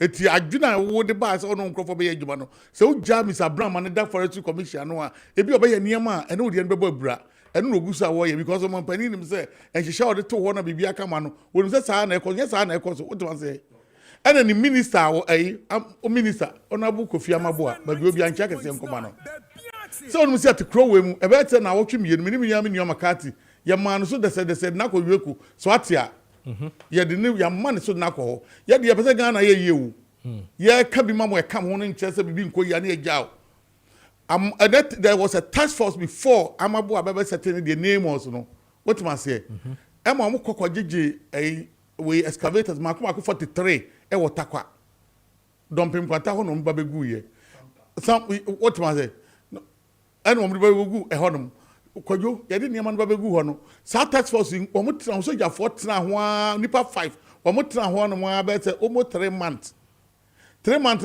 eti adwuna wo de ba so no nkrofo be adwuma no so u ja Mr Brown man da forestry commission no a ebi oba ye niam ene odi ene be bobura ene no ogusa wo ye because mampani nim say enhihye wo de to ho na bibia kama no wonu say saa na ekoso yes saa na ekoso what man say and the minister o minister honorable Kofi Amaboa but we be ancha kese nkoma no so no say at crowwe mu e be te na wotwe mienu mini ya mini makati ya man so de said na ko weku so atia ye de ne ya man so na ko ye de pese Ghana ye yewu ye ka bi mamo e kam ho no nche se bibi nko ya na eja there was a task force before Amaboa be setting the name also no what man say e mo kokojije we excavators makoma 43 e wotakwa dumping kwata ho no mba begu ye some what man say and wo mba begu e ho no Kojo ye de niam no mba begu ho no sa tax force wo mo tran so ja 4 ho nipa 5 wo mo tran ho no mo abete almost 3 months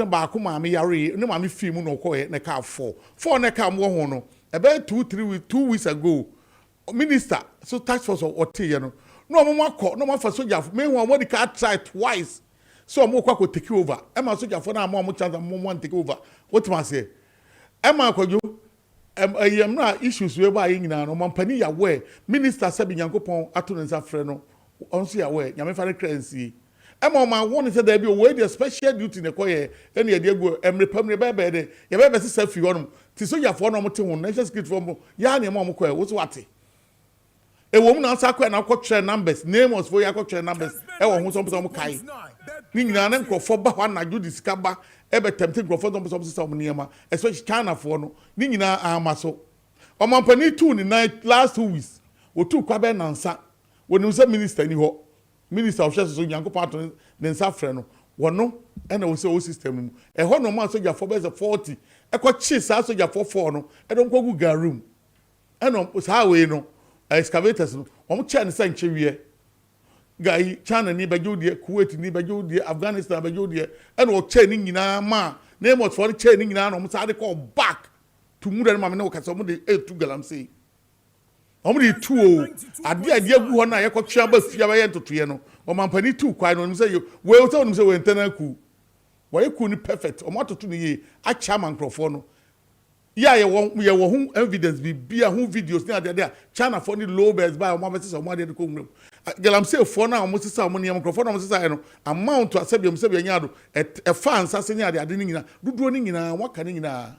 ba ko ma me yare ne ma me fi mu no ko ye ne ka 4 ne ka mo ho no about 2 weeks ago minister so tax force ote ye no no mo no mo fa soldier me hu mo di ka try twice so mo kwa take over e ma soldier for na mo chance mo take over what man say e ma Kojo am na issues we ba yin na no mampani ya we minister sabi Nyankopon ato nsa frɛ no onso ya we nyame fa ne currency e ma won say there be we the special duty ne koye e ne de ego emre pamre ba ba de ye ba se safi honum ti soldier for no mo te won national security for mo ya ne mo koye wo so wate e wo mu na asa kwa na kwotwe numbers names for ya kwotwe numbers e wo hu so mo kai ni nyina na nkrofo ba hwa na judi sika ba e be temte nkrofo so so mo niema especially China for no ni nyina amaso o mampani tu ni last 2 weeks o tu kwa be nansa woni se minister ni ho minister of justice so Nyankopon ato ne nsa frɛ no wono e na wo se o system mu e ho no ma soja for be 40 e kwa chi sa soja for 4 no e don kwa gu garoom e no sa we no excavators no omo che ne sanche wie guy China ni ba jodie Kuwait ni ba jodie Afghanistan ba jodie and o che ni nyina ma name of for che ni nyina no mo sa de call back to mu dem ma me no ka so mo de 2 galamsey omo de 2 o ade gu ho na ye ko twia ba fia ba ye ntotoye no o mampani 2 kwai no say yo we o say we ntana ku we ku ni perfect omo atoto ni ye a cha microphone no ya ye wo hu evidence bi a hu videos ni ade China for ni low best by omo be say omo ade ko nwum galamsey for na omo sisa omo ni microphone omo sisa no amount to asabiam nyado e fans aseni ade ni nyina duduo ni nyina waka ni nyina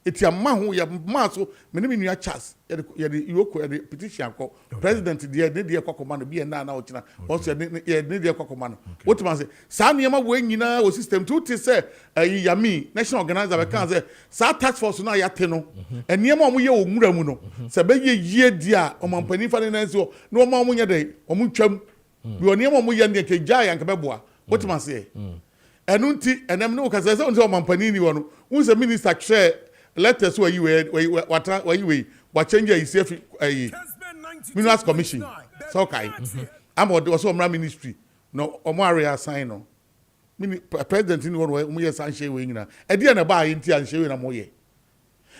eti amma ho ya ma so me ne nua Charles ye de yoko ye de petition ko president de de kwakoma no bi na o kina o so ye de kwakoma no what man say sa niam wo nyina o system to te say yami national organizer be kan say sa task force na ya te no niam o mo ye o nwura mu no se be ye yie dia o mampani fa ne na so no ma mo nye de o mo twam bi o niam o mo ye ne ke ja ya nka be boa what man say enunti enem no ka say o mampani ni wo no un se minister share letters where you change your safe Minerals Commission. So okay. I'm also ministry. No, Omaria sign no. President in one way, we san share we nyina. E dia na ba enti an share na moye.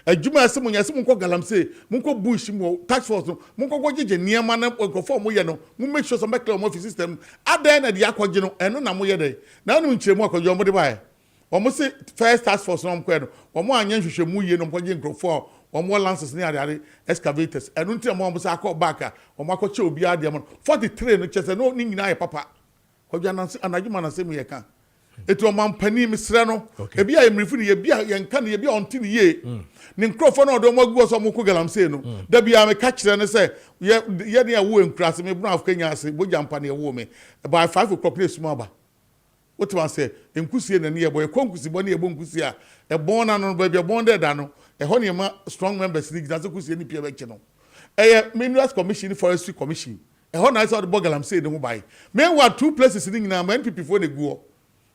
Adwuma asem nya asem ko galamsey, munko bush mo tax force no, munko go jeje niema na nkofo moye no. Mu make sure some clear mo system. Adan na dia akwaje no, eno na moye dey. Na no nkyeremu akwaje mo de bae. Omo say first task force no mkwe no omo anya hwehwemu ye no mkwaje nkrofo omo lances ni ade excavators enu nti omo say akọ back omo akọche obi ade mo 43 no chese no ni nyina ye papa kwadwa anadwuma na semu ye ka etu omo mpani misre no ebi ya emrifu ni ye bia ye nka ni ye bia onti ni ye ni nkrofo no do mo agu so mo ko galamsey no da bia me ka kire ne say ye ne ya wo enkrase me buna afkanya ase boja mpa ne wo me by 5 o'clock ne suma ba what man say enkusie na ne ye boy konkusi bo ne ye bo nkusi a e bon na no ba bia bon de da no e ho ne ma strong members ni gida so kusie ni pia be che no Minerals Commission Forestry Commission e ho na say the galamsey ne ho bai me wa 2 places ni nyina ma NPP fo ne guo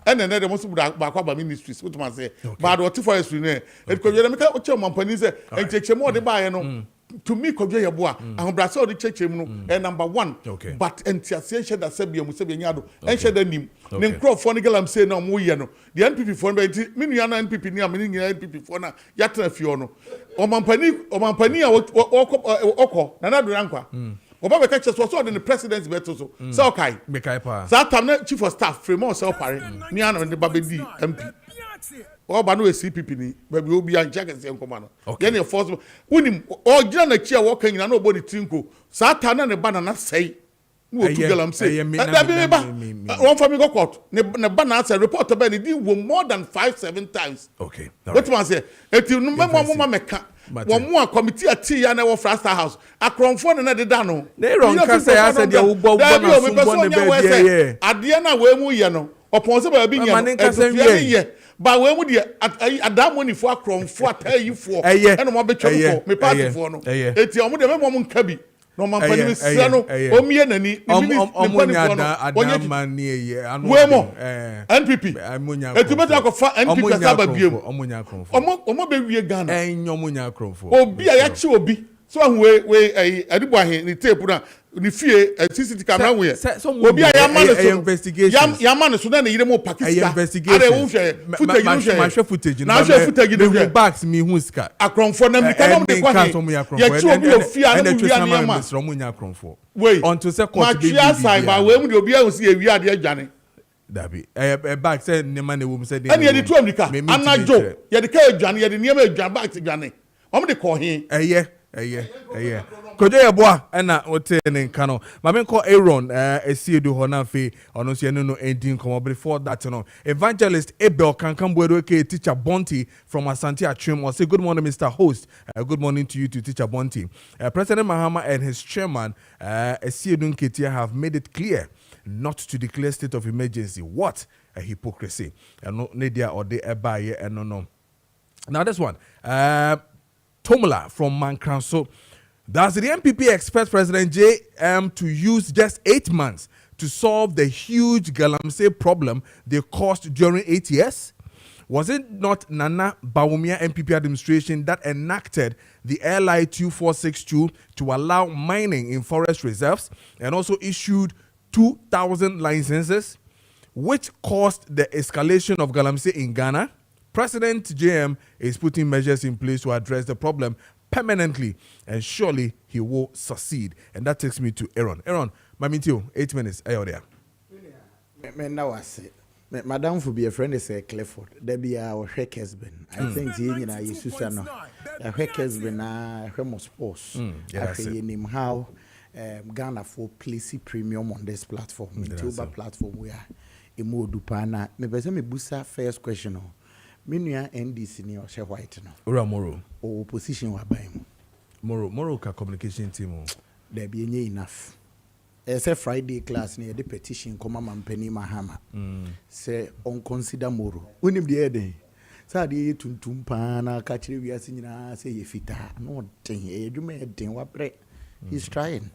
and then they must ba kwa ministries what man say ba do forestry ne e ko yere me ka o che mampani say en cheche mo de ba no to me Kojo Yeboah ahobrase o de cheche mu no number 1 but entiation that sebia mu sebia nyado en sheda nim ne nkrofo ne galamsey na mo ye no the NPP for be me nua na NPP ni ameni nyina NPP for na ya tra fio no o mampani a okọ na do rankwa oba be catch so the president beto so say okay be kai pa that time na chief of staff Fremont say pare ni ano ne babedi MP oba no CPP ni baby obi an check say nkoma no ye ne force unim o gina na chia wo kan nyina na obodi trinko saa ta na ne ba na say wo tu galamsey da be ba one for me go court ne ba na say report ba ni di wo more than 5-7 times okay what man say eti no mo meka wo a committee ati ya na wo Frasta House akronfo ne de da no ne ron ka say ya say de wo bo na so ne be die ade na we mu ye no opon se ba bi nya no ba we mu de adamoni fo akronfo atayifo eno mo be twemfo me party fo no eti omo de me mo nka bi no man pani se no omie nani adamani ye anu we mo NPP eti beta ko fa NPP saba biem omo be wie Ghana enyomunya akronfo obi a ya chi obi so we adibo ahe ni tape na ni fie CCTV camera we obi a ya man so investigation ya man so na ne yire mo Pakistan investigation are wo hwe footage na footage no bags mi hu ska akronfo na mi kana mo de kwa ya chi obi ofie a na mo wi ani ma munya akronfo wait until se court be cyber we mu de obi a si ewi ade adwane dabi bag say ne man e wo mu say de ani ye di tu amrika anajo ye de ka adwane ye de niam adwane bag adwane omo de ko he eye Kojo Yeboah na wote ne nka no ma me call Aaron esiedu ho na fe ono so no ending come before that no evangelist Abel Kankambuedo ke teacher Bonti from Asante Atwem was say good morning Mr. Host good morning to you to teacher Bonti President Mahama and his chairman esiedu Nketia have made it clear not to declare state of emergency. What a hypocrisy. No nedia or de ebaye and no now this one Tomula from Mankranso. Does the MPP expect President JM to use just 8 months to solve the huge galamsey problem they caused during 8 years? Was it not Nana Bawumia MPP administration that enacted the LI 2462 to allow mining in forest reserves and also issued 2,000 licenses, which caused the escalation of galamsey in Ghana. President JM is putting measures in place to address the problem permanently, and surely he will succeed. And that takes me to Aaron. Aaron, Mamitio, 8 minutes. Ayo there. Madam for be a friend is Clifford. There be our Kessben. I think the Indian is Susano. A Kessben, a sports. I name how Ghana for place premium on this platform. Tuba platform where a more dupana. Me busa first question. Minya NDC ni Oshe White no. Ura Moro. O opposition wa baim. Moro ka communication team. There be enough. It's a Friday class near the petition come Mampeni Mahama. Say on consider Moro. Unim the day. Sadi tuntum pana kachiri we asina say fita. No thing. You may thing wa bre. He's trying.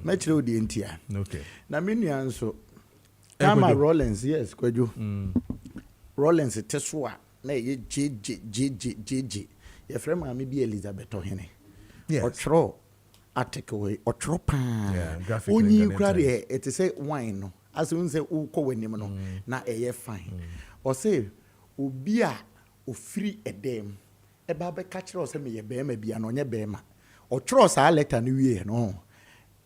Metro the entia. Okay. Na minya so. Tama Rollins, yes, Kojo. Rollins teswa. Na ye JJ. Your friend Mami be Elizabeth Ohene. Yes. Otro article or tropa. Yeah, graphic. Only crowd it say wine no. As we say uko wenim no. Na eye fine. Or say ubia o free a dem. Eba be catch us me ye bema bia no nye bema. Otro sa letter ni wie no.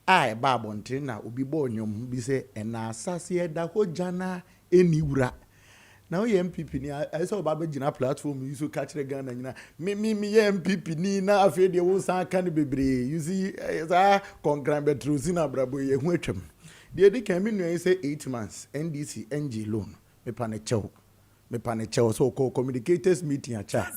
I babontin na obi bo nyom bi say na asase da ho jana eniwura. Now you MPP ni I saw Baba Jina platform you so catch the Ghana nyina me MPP ni na afede de wo san kan bebre you see za congratulations na brabo ye hu atwam de de kan me nu say 8 months NDC NG loan me pa ne chew so call communicators meeting a chat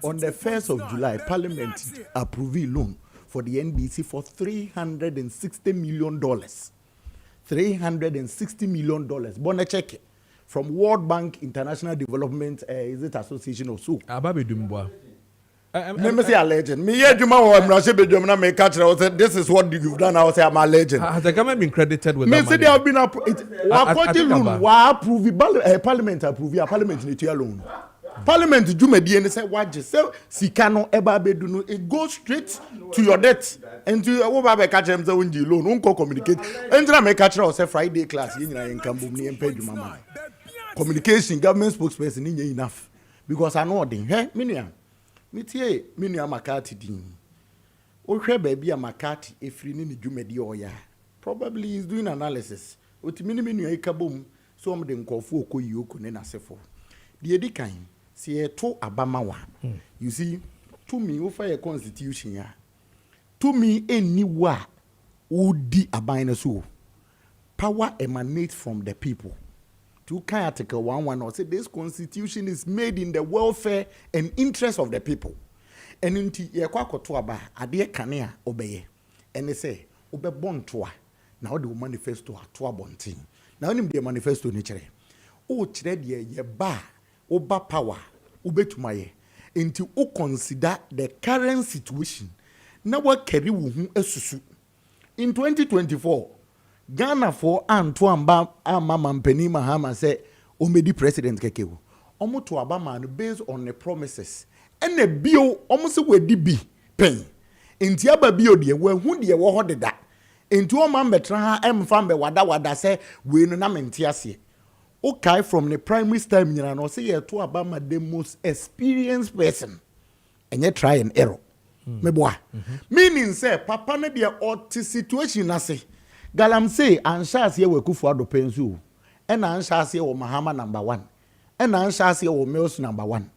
on the 1st of July Parliament approved loan for the NDC for $360 million. $360 million. Bonne check from World Bank International Development is it Association or so. Ababe Dumbwa. Let me say a legend. Me yeah, Juma or Mrashe may catch. I said, this is what you've done. I say I'm a legend. Has the government been credited with that money? Me say they have been Parliament approve. Parliament need to alone. Parliament Jumedi and say what just say Sikano Ebabe do no. It goes straight to your debt and to Obabe catch them the windy loan. Unko communicate. Entra me catch us Friday class. Yina in Kambuni and pay mama. Communication government spokesperson in enough because I know them. Hey, Minia. Mitie Minia Makati din. Ohwe baby a Makati efri ni Jumedi oya. Probably he's doing analysis. Oti Minia ikabom so am den nkofo okoyi oko ne nasefo. The edikan see to abamawa. You see, to me, over a constitution ya. To me, any wa udi abine so. Power emanates from the people. To article 1 or say this constitution is made in the welfare and interest of the people. And inti ye kwa koto aba ade kanea obeye. And they say obe bon toa. Now the manifesto toa bontin. Now nim the manifesto ni chere. O chere de ye ba oba power ubetumaye until o consider the current situation na wa carry wo hu asusu in 2024 Ghana for Antoine Mama Mpeni Mahama say o medi president kekewo omo to abama no based on the promises and the bio omo se wedi bi pen enti aba bio de we hu de wo ho deda enti o ma mbetra ha emfa mbe wada say we no na mente ase. Okay, from the primary time, you know, say to Obama the most experienced person, and you try and error. Meaning, say, Papa, ne be a situation. I say, Galam say, and shall see we kufu ado pensu, and I shall see o Mahama #1, and I shall see o Mills #1.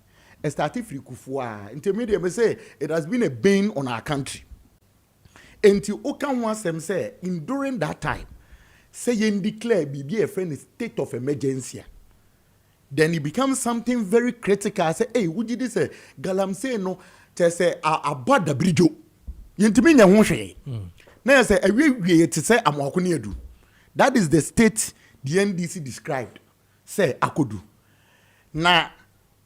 A started free kufu. Intermediate may say it has been a bane on our country. Until Okan wants them say, in during that time. Say you declare be a friend state of emergency. Then it becomes something very critical. I say, hey, would you say Galam say no? Te say about the bridge. You ntimi nya ho hwe. Na say awie te say amwakoni adu. That is the state the NDC described. Say akodu. Na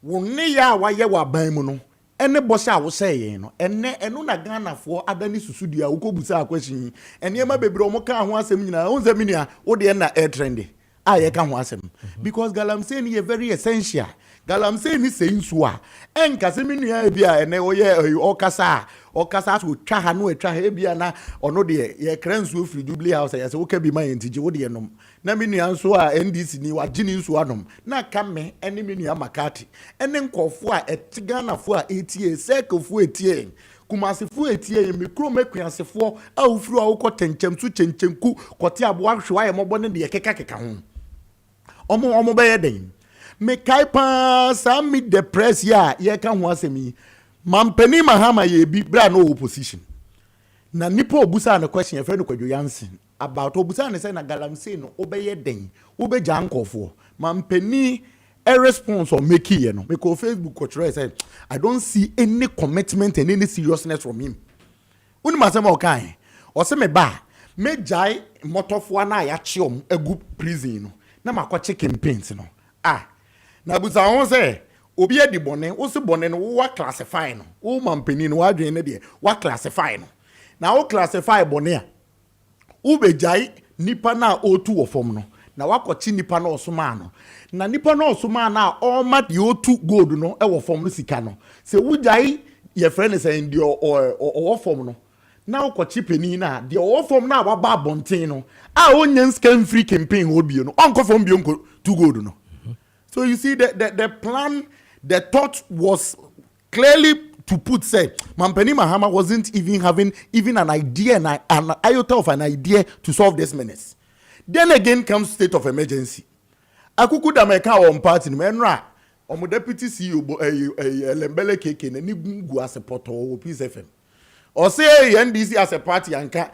wonne ya waye wa ban mu no. Ene bossa wo say no. Eno na Ghana for adani susudua wo kobusa akwashin. Ene ma bebre omo ka ho asem nyina. Onza minia wo de na air trend. Aye ka ho asem. Because Galamsey ni very essential. Galamsey ni say nsuwa. Enka se minia bia ene wo ye okasa okasa so twa ha no etwa ha ebia na ono de ye kransu ofiri Jubilee House ya se wo ka bi ma yentije wo de nom na me nua nso a NDC ni wa gini nso anom na ka me ene me nua makati ene nkofo a etigana fo a etie sekofo etie kumasefo etie me kro mekuasefo a ofiri a wo ko tenchem su chenchenku kote abo ahwe aye mobo ne de keka ho omo be ye den me kai pa sa meet the press ya ye ka ho asemi mampani mahama ye bi bra no opposition na nipa obusa na question friend Kojo Yansin about obusa na say na galamsey no obeye den obeja nkofo mampani a response or make ye no because Facebook Kojo say I don't see any commitment and any seriousness from him uni masema okan o se me ba me jai motofo na ya chiom egu prison no na makwache campaigns no na busa won say obi edi bone wo se bone no wo classify no wo mampani no wa dwen ne de wa classify no na wo classify bone a wo bejai nipa na otu wo fom no na wakɔchi nipa na osoma no na nipa na osoma na all ma the otu gold no e wo fom no sika no se wujai ye friend say ndi o fom no na wakɔchi peni na the o fom na waba bonten no a onyen scam free campaign obi no onko fom bi onko two gold no. So you see the plan, the thought was clearly to put say Mampani Mahama wasn't even having an idea an iota of an idea to solve this menace. Then again comes state of emergency. Akuku da meka on party menra omo deputy CEO Lembele Keke na ni gu as a poto o Peace FM. Or say NDC as a party anka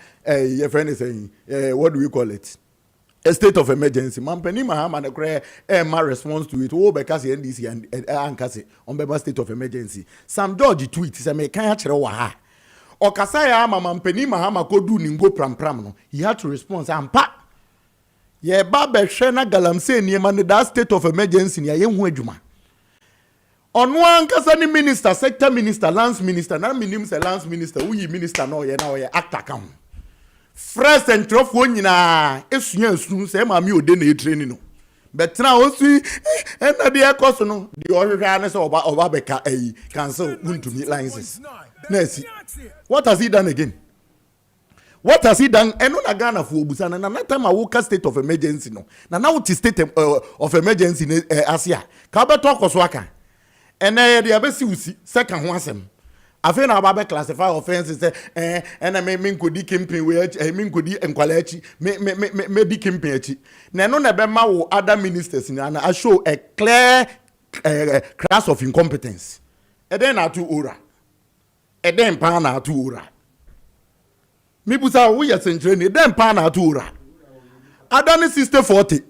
your friend is saying what do we call it? A state of emergency. Mampani Mahama na kre my response to it. Oh, because the NDC and ankase on beba state of emergency. Sam George tweet say me kan akere wa ha. Okasa ya ama Mampani Mahama ko du ningo pram no. He had to respond ampa. Ye ba be hwe na galamsey niema ne that state of emergency ni ye hu adwuma. Ono ankasa ni minister, sector minister, lance minister, na minim se lance minister, uyi minister no ye actor kam. First and trofo nyina esuan say ma mi ode na training no but now osu na dey course no the ohwehwa na say oba beka cancel untumi licenses nesi what has he done again? What has he done? Eno na Ghana for obusa na time awoka state of emergency no na now it state of emergency asia ka beto akoso aka ene dey abesi usi second ho asem afi na aba be classify offenses say na me nkodi campaign we me nkodi enkwala achi me di campaign achi na no na be ma wo other ministers na show a clear class of incompetence eden na tu ora eden pa na tu ora me busa wo ya sentre ni eden pa na tu ora adani 60-40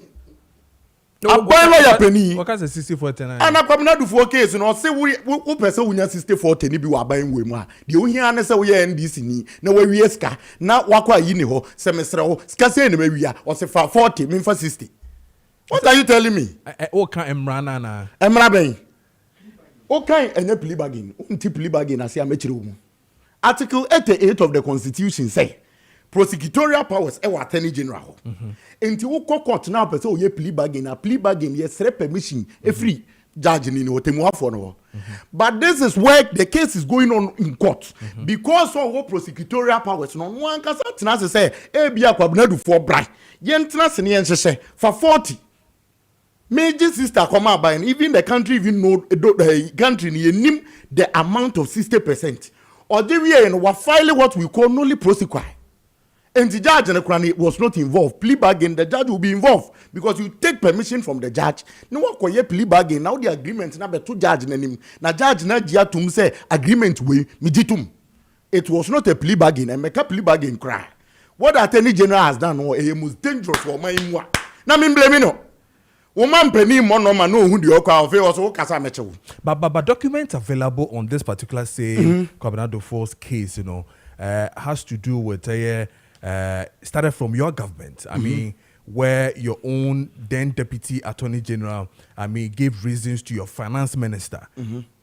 Aboy ya penny. What kind of 60-40? And I come na do for case no say wo person wunya 60-40 ni bi wa ban we mu a. De wo hia na say wo ya NDC ni na wa wie ska na wakwa yi ni ho se mesre ho ska say na ma wia o se fa 40 me fa 60. What are you telling me? O kan emrana na. Emra ben. O kan enye plea bargain. Unti plea bargain ase amechire wo mu. Article 88 of the Constitution say prosecutorial powers e wa attorney general. Enti wo court na person o ye plea bargain ye sere permission e free judge ni otemu afo no. But this is where the case is going on in court because of what prosecutorial powers no one can say e bia kwabnadu for bra ye ntena se ne ye nhye for 40 major sister come out by even the country even know the country ni nim the amount of 60% or the we no wa file what we call nully prosequi. And the judge and the was not involved. Plea bargain, the judge will be involved because you take permission from the judge. No one can plea bargain. Now the agreement now be two judge na him. Na judge na dia tum say agreement we miditum. It was not a plea bargain. And make a plea bargain cry. What the attorney general has done was most dangerous for my imwa. Na me blame no. Woman penny mono man no who the okwa of also kasa meche. But documents available on this particular say Kwabena Force case, has to do with started from your government. I mean, where your own then Deputy Attorney General, gave reasons to your Finance Minister,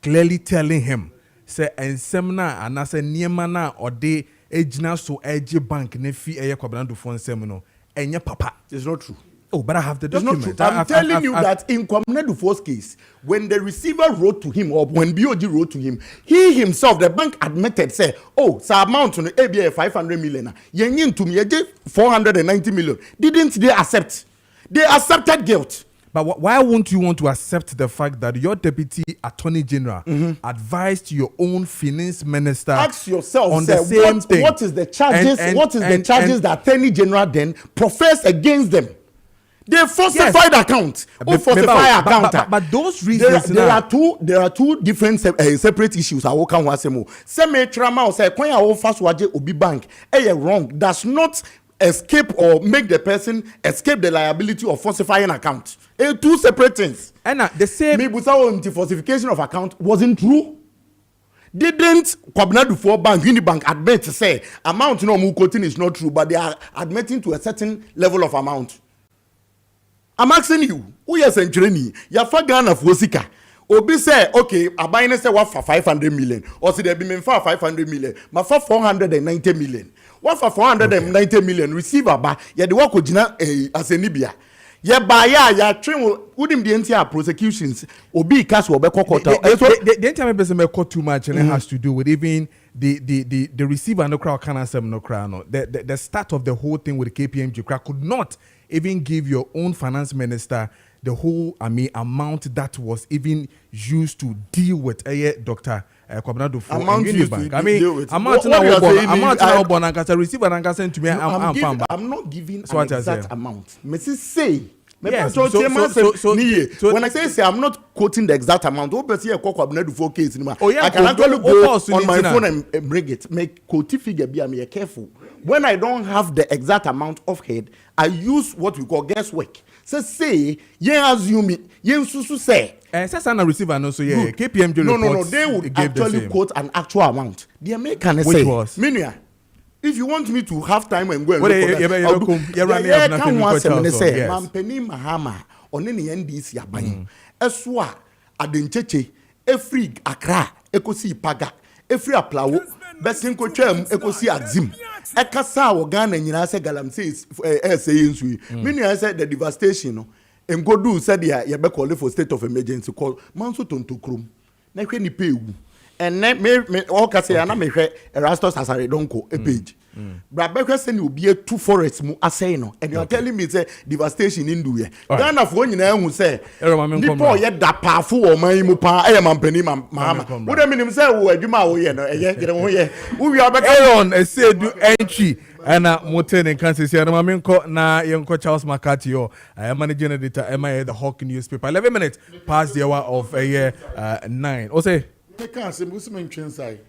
clearly telling him, say, and semina and as a niemana or de ejina so edge bank ne fi Kwabena Force semino, and your papa. It's not true. Oh, but I have the It's not document. true. I'm telling you that in Kwabena Dufour's case, when the receiver wrote to him or when BOG wrote to him, he himself, the bank admitted, say, oh, so amount on the ABA 500 million. Yen to me 490 million. Didn't they accept? They accepted guilt. But why won't you want to accept the fact that your deputy attorney general advised your own finance minister? Ask yourself, on sir, the same thing. What is the charges? What is the charges that attorney general then professed against them? They falsified account. Who falsify account? But those reasons there are two different separate issues. I will come once more. Same trama or say when I fast waje obi bank, wrong does not escape or make the person escape the liability of falsifying account. Two separate things. And the same. Maybe falsification of account wasn't true. Didn't Kwabena Dufour Bank, Unibank admit to say amount no mu quoting is not true, but they are admitting to a certain level of amount. I'm asking you, who is engineering? Ya fa Ghana for sika. Obi say, okay, abayne say what for 500 million. Or say they be men for 500 million. Ma for 490 million. What for 490 million receiver ba ya de work ojina as a Nibia. Ya ba ya train would the entire prosecutions obi case will be court. The entire person may cut too much and it has to do with even the receiver no crowd can answer no crowd no. The start of the whole thing with the KPMG crowd could not even give your own finance minister the whole amount that was even used to deal with Dr. Kwabena Dufour and Unibank. Amount now born and receiver and sent to me. I'm not giving an exact amount. Mrs. say. Yes, so when I say I'm not quoting the exact amount. Case, I can actually go on my phone and bring it. Make quote figure be careful. When I don't have the exact amount of head, I use what we call guesswork. Say, assume susu say. Sasana receiver no so yeah. KPMG no. They would actually quote an actual amount. The American say. Which was? Minia, if you want me to have time and go and look say, Mampeni Mahama, on any NDC Yabayin. Eswa, Adencheche, Efri Accra, Ekosi Paga, Efri Aplawo, Besinko Chem, Ekosi Azim. Ekasa or Ghana and Yina said Galam says, Minia said the devastation. And go do said ya be call for state of emergency call Manso Tonto Krum. Na kwe ni pay wu. And me all ka say na me hwe Erastus Asare donko a page. But be say ni obi two forests mu asay no. And you are telling me say devastation in do ye. Ghana for nyina hu say nipo ye da paafo o man mu pa e mampani mama. Wo dem nim say wo adwuma wo ye no eye gere wo ye. Wo wi abeka Aaron e say do entry and Moten and Kansas here. Na Yanko Charles Maakye or managing editor the Hawk newspaper. 11 minutes past the hour of 9. O say I can't say Muslim inside.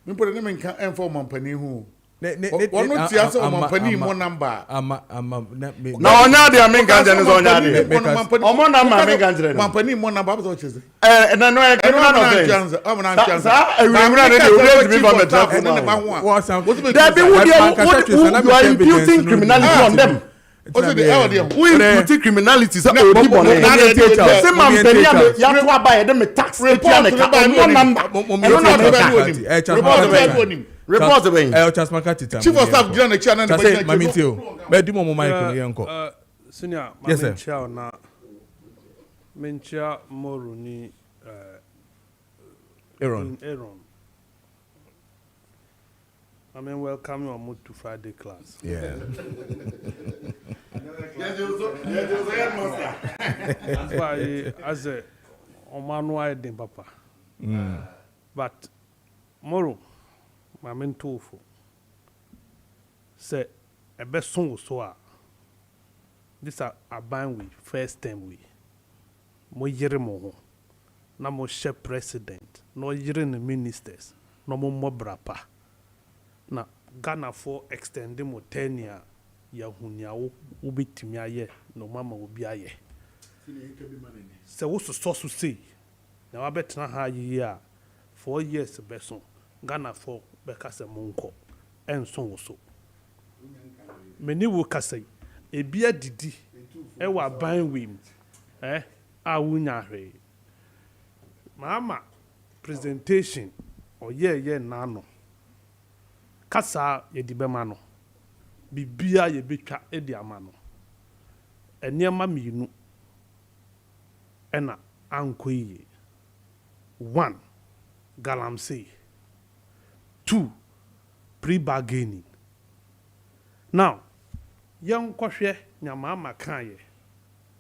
Me put a name in for Mampani who. One not the answer of Mampani more number. No, now they are making on Yadi. Mampani more number. And I know I cannot. You are imputing criminality on them. Also the elder who imputing criminality say Odibo say Mampani ya to buy them tax report report Charles Maakye Chief of Staff General Chana say Mamitio be di mo mic no yenko senior yes sir mencha na mencha moru ni Aaron I mean welcome you on to Friday class. Yeah. That's why as a Omanwa Edin Papa. But moru my men tofu say a best song so this are a band we first time we mo yere mo na mo she president no yere the ministers no mo brapa na Ghana for extend mo 10 year ya hunya wo betimi aye no mama obi aye se wo so say na wa betena ha yi a 4 years beso Ghana for bekase monko enso wo so meni wo kasai ebia didi e wa ban wim a wunya hwe mama presentation ye nano kasa ye di bema no bibia ye betwa e di ama no nneɛma mmienu ɛna ankɔ yie. 1 galamsey, 2 pre-bargaining. Now yɛnkɔhwɛ nyamaama kaayɛ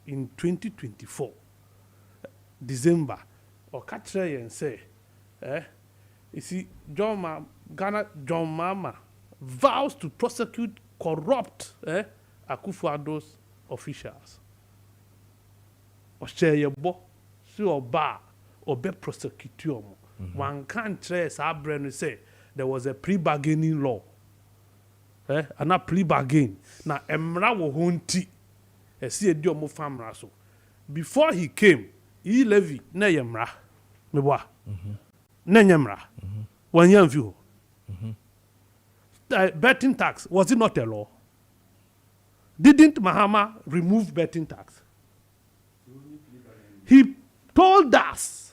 in 2024 December ɔka kyerɛ yɛn sɛ you see John Mahama vows to prosecute corrupt Akufo-Addo's officials. Ɔhyɛ yɛ bɔ si ɔba ɔbɛ prosecute ɔmo. One can't trace our brain say there was a pre-bargaining law. And a pre-bargain. Now emra wo honti. See edi ɔmo famra so. Before he came, he levy na yemra. Meboa. Na yemra. One year view. Betting tax, was it not a law? Didn't Mahama remove betting tax? He told us,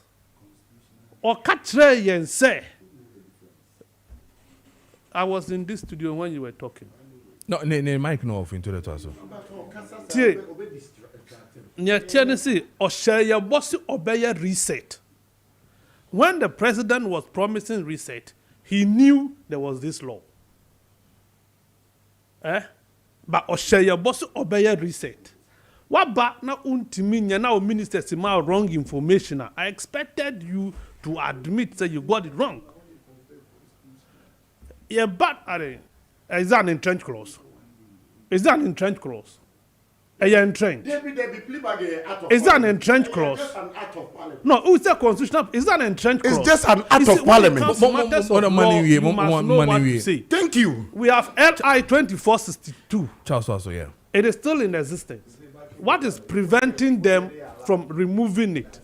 or catch and say, I was in this studio when you were talking. No, mic no off into the torso. Tennessee, or share your boss obey reset. When the president was promising reset, he knew there was this law. But Oshaya boss obey reset. What back now untimi now minister sima wrong information. I expected you to admit that you got it wrong. Yeah, but is that an entrenched clause? Is that an entrenched clause? Are you entrenched? Is that an entrenched clause? No, who is that constitutional? Is that an entrenched clause? It's just an act of parliament. Thank you. We have LI 2462. Charles also, yeah. It is still in existence. What is preventing them from removing it?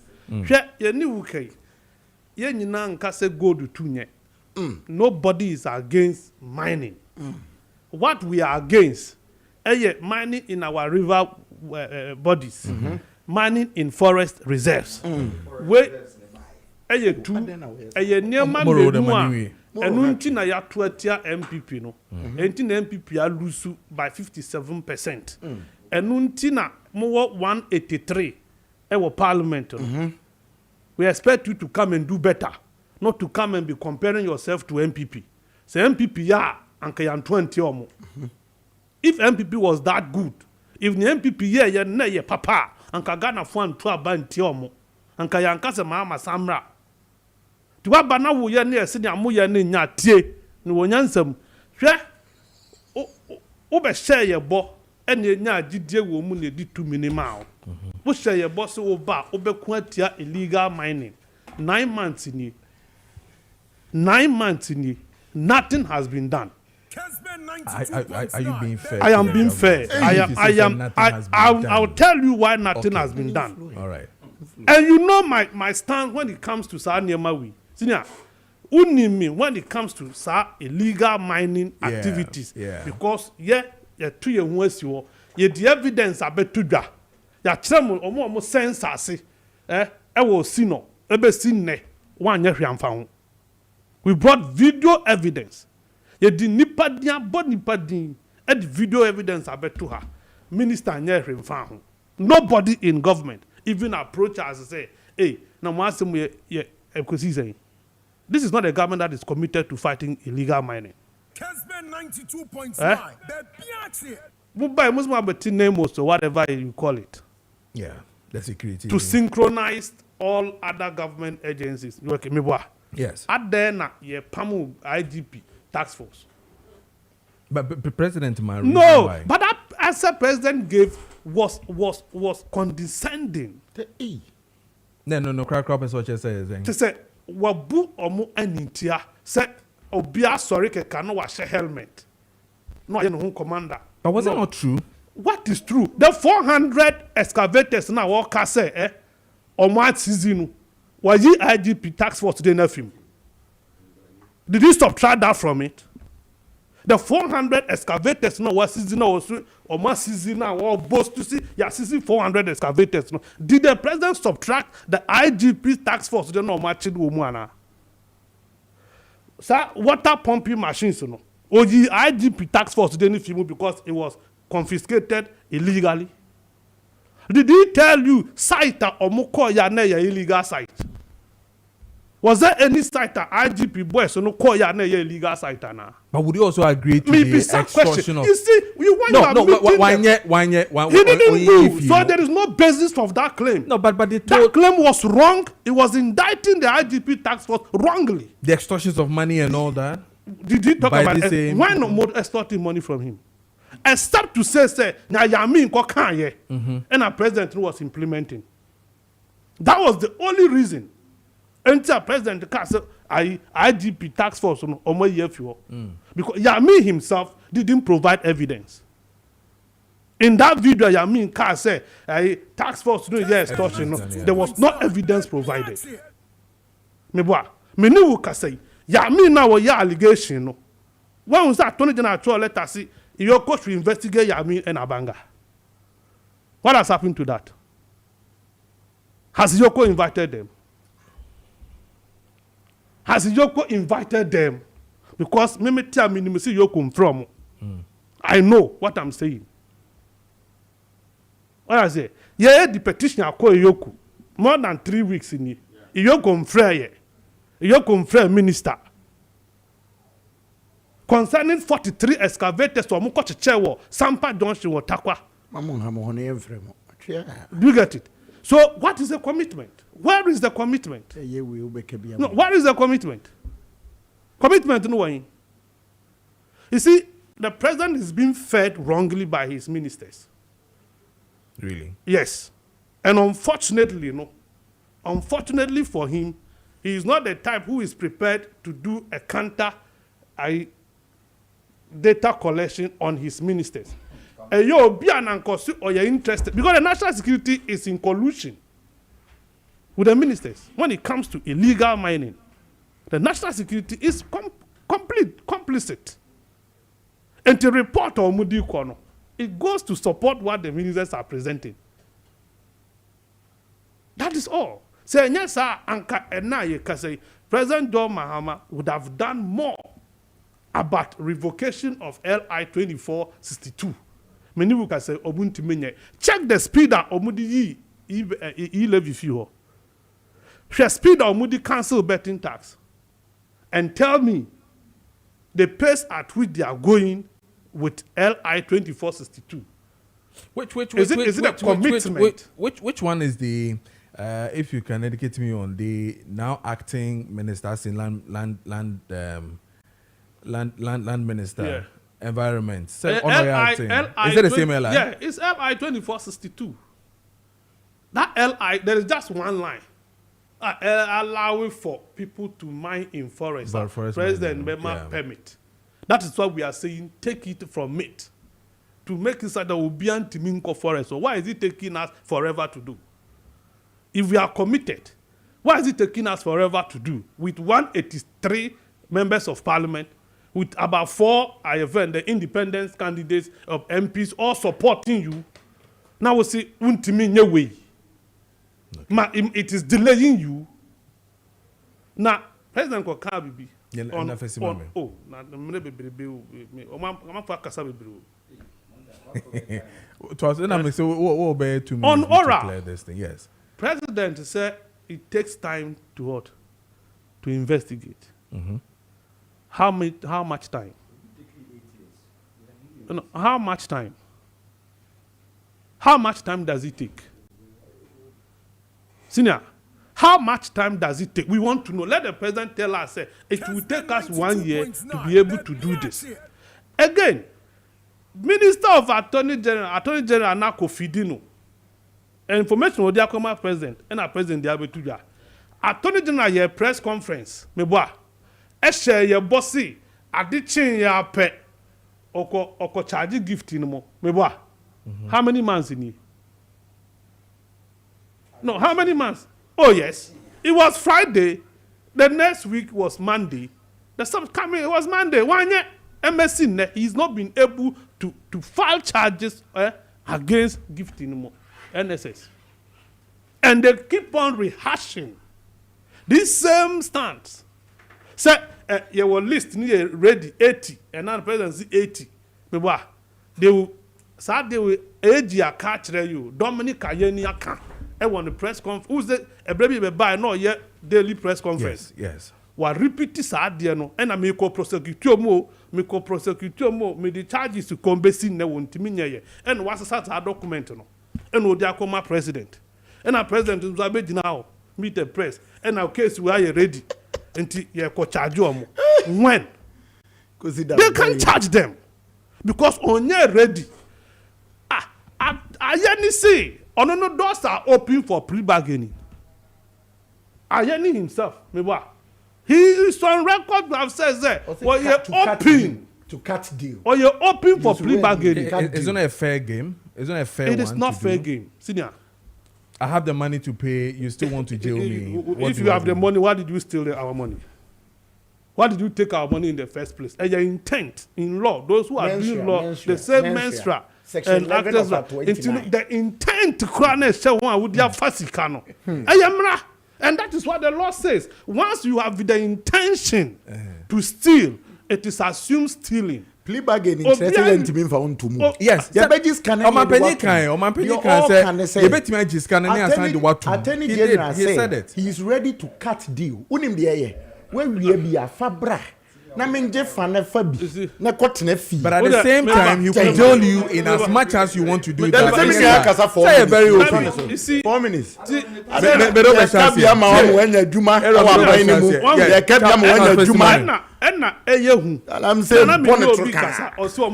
Nobody is against mining. What we are against, mining in our river bodies, mining in forest reserves. Enunti na ya tuatia MPP no. Enti na MPP ya lose by 57%. Enunti na mo 183 ewo parliament no. We expect you to come and do better, not to come and be comparing yourself to MPP. So MPP ya anka ya 20 omo. If MPP was that good, if the MPP ya na ye papa anka Ghana fo antu abanti omo. Anka ya anka se Mahama Samra. Tiwa bana wo ye ne ese ne amoye ne nya tie ne wonyansam hwe wo be share ye bo ene nya agidie wo mu ne di 2 minimal wo share ye bo se wo ba wo be ko atia illegal mining 9 months ni nothing has been done. Are you being fair? I am being fair. I'll tell you why nothing has been done. All right. And you know my stand when it comes to Sanyamawi. Senior, unimi when it comes to illegal mining activities. Yeah. Because the evidence abetuda. Ya chemo omo sensasi. Ewo sino ebe sinne wanye hwamfa ho. We brought video evidence. Ye di nipadia bod nipadin e di video evidence abetu ha. Minister nye hwamfa ho. Nobody in government even approach us and say, hey, now this is not a government that is committed to fighting illegal mining. Kessben 92.9. Mumbai Muslim name or whatever you call it. Yeah, the security. To synchronize all other government agencies. Yes. At then, ye PAMU IGP task force. But President Maru. No, but that answer President gave was condescending. No. Crap is what you say. To say, wabu omu enitia say obia sorry ke kano wa share helmet. No, I know commander. But was that not true? What is true? The 400 excavators now walk say omu season was the IGP tax force today na film. Did you subtract that from it? The 400 excavators now was season also or more season now or both to see season 400 excavators. No. Did the president subtract the IGP tax force today no matching woman? Sir, water pumping machines no. Or the IGP tax force today film because it was confiscated illegally. Did he tell you site or moko ya na ya illegal site? Was there any site that IGP boys no call ya na ya illegal site na? But would you also agree to the extortion of? You see, you want he didn't do. So there is no basis of that claim. No, but they that claim was wrong. It was indicting the IGP task force wrongly. The extortions of money and all that. Did he talk about why not more extorting money from him? Except to say na yamin ko kan ye, and our president was implementing. That was the only reason. Until President Kasa IGP task force on Omo Yefio. Because Yamin himself didn't provide evidence. In that video, Yamin Kasa task force no extortion. There was no evidence provided. Meboa, me no Kasa Yamin now ya allegation no. When was that Attorney General letter see your coach to investigate Yamin and Abanga? What has happened to that? Has Yoko invited them? Has Yoko invited them? Because me tell me see Yoko from. I know what I'm saying. What I say? Yeah, the petition I call Yoko more than 3 weeks in it. Yoko Frey, Yoko minister. Concerning 43 excavators or Mukoche Chewo, Sampa Junction or Takwa. Do you get it? So what is the commitment? Where is the commitment? No, what is the commitment? Commitment no one. You see, the president is being fed wrongly by his ministers. Really? Yes. And unfortunately, unfortunately for him, he is not the type who is prepared to do a counter data collection on his ministers. And you'll be an or you're interested because the national security is in collusion with the ministers. When it comes to illegal mining, the national security is complicit. And to report on Mudi Kono, it goes to support what the ministers are presenting. That is all. Say yes, sir, Anka Enaye Kase, President John Mahama would have done more about revocation of LI 2462. Many will say Obunti Menye. Check the speed that Omudi levy fee. Share speed that Omudi cancel betting tax. And tell me the pace at which they are going with LI 2462. Is it a commitment? Which one is the if you can educate me on the now acting ministers in land minister. Yeah. Environment. Is it the same LI? Yeah, it's LI 2462. That LI, there is just one line. Allowing for people to mine in forest. President Mema permit. That is what we are saying. Take it from it. To make it so that will be anti-Minko forest. So why is it taking us forever to do? If we are committed, why is it taking us forever to do? With 183 members of parliament, with about 4 the independent candidates of MPs all supporting you. Now we see untimi nyewe. It is delaying you. Now President Kokabibi on oral this thing. Yes. President said it takes time to investigate. How much time? No, how much time? How much time does it take? Senior, how much time does it take? We want to know. Let the president tell us, it will take us 1 year to be able to do this. Again, Minister of Attorney General Anako Fidino, information with the president, and our president, the Abetuja. Attorney General, your press conference, Meboa. Eshe ye bossy adichin ya pe oko charge gift in mo meboa. How many months in it? No, how many months? Oh yes, it was Friday. The next week was Monday. The stuff coming, it was Monday. 1 year MSC he's not been able to file charges against gift in mo NSS, and they keep on rehashing this same stance. Say, your list ready 80, and now the president 80. They will Saturday we age ya catch you. Dominic Ayeni aka. I want the press conference. Who's the a baby be buy no yet daily press conference. Yes. Wa repeat Saturday no. And I me ko prosecute mo. Me the charges to come besi ne won't me nye. And what's a document no. And wo dia come president. And our president is abe now meet the press. And our case we are ready. Until you ko charge you when they can charge them because on you ready. Ayeni say no doors are open for pre-bargaining. Ayeni himself, he is on record to have said that well, you're open to cut deal. Or you're open for pre-bargaining. Isn't it a fair game? Isn't it a fair It one is not fair do? game. Senior. I have the money to pay. You still want to jail me? If you have the money, why did you steal our money? Why did you take our money in the first place? And your intent in law, those who are doing law, they say menstrual and actors the intent to crown a show one with their fasikano. And that is what the law says. Once you have the intention to steal, it is assumed stealing. Plea bargaining is to be found to move. Yes. Yeah, but this can say, he said it. He is ready to cut deal. Unim the when we be a fabra. Na menje fane fabi. Na kotne fi. But at the same time, he will jail you in as much as you want to do that. Say very open. You see, 4 minutes. I'm saying also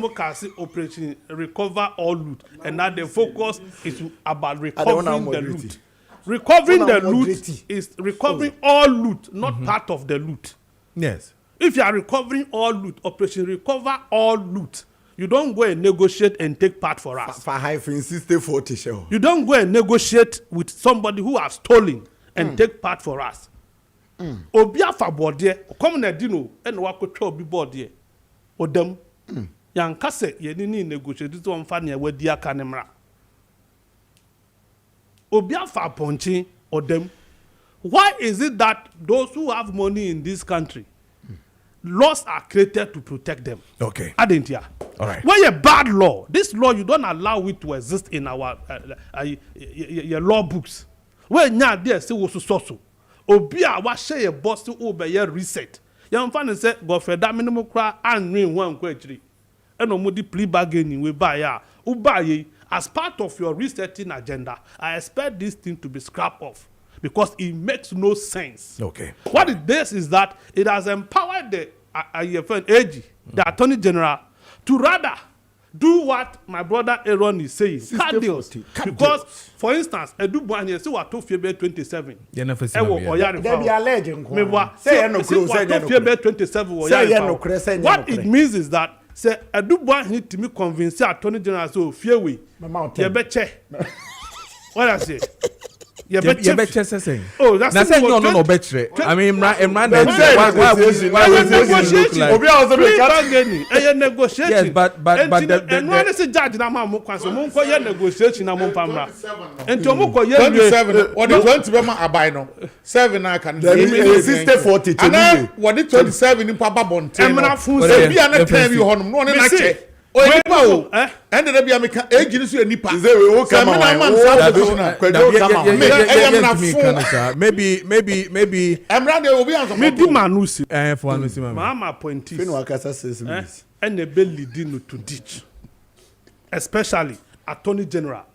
operation recover all loot, and now the focus is about recovering the loot. Recovering the loot is recovering all loot, not part of the loot. Yes. If you are recovering all loot, operation recover all loot. You don't go and negotiate and take part for us. You don't go and negotiate with somebody who has stolen and take part for us. Obia fa bode, come na dino, and wakotwa obi bode. Odam. Yanka se ye ni negotiate to omfa ne wadi aka ne mra. Obia fa ponchi odam. Why is it that those who have money in this country, laws are created to protect them? Okay. Adent ya. All right. When a bad law, this law you don't allow it to exist in our your law books. When nya there say wo so obi a wa share your boss to obey reset. Yan fan say go for that minimum cry and win one kwachiri. And omudi plea bargaining we buy ya. Ubaye as part of your resetting agenda. I expect this thing to be scrapped off because it makes no sense. Okay. What it does is that it has empowered the AG, the Attorney General, to rather do what my brother Aaron is saying. Cut deals. Because, for instance, Edu Buanye say what to February 27. You never see me. They be alleging. Say no February 27. What it means is that say Edu Buanye to me convince the Attorney General so fearway. You betche. What I say? You betche saying. Oh, that's no betche. I mean, why negotiation? Yes, but and when is a judge na ma mo kwanso mo ko ye negotiation na mo pamra. Enti mo ko ye 27 or the 20 be ma abai no. 7 na can be 60-40 to me. What the 27 in papa bonte. Emra fun say bi an time you honum no na che. O nipa o and the be ameka age ni so nipa say we o come maybe emra dey obi answer me di manusi for anusi mama appointees finu akasa 6 minutes and be leading to ditch, especially Attorney General,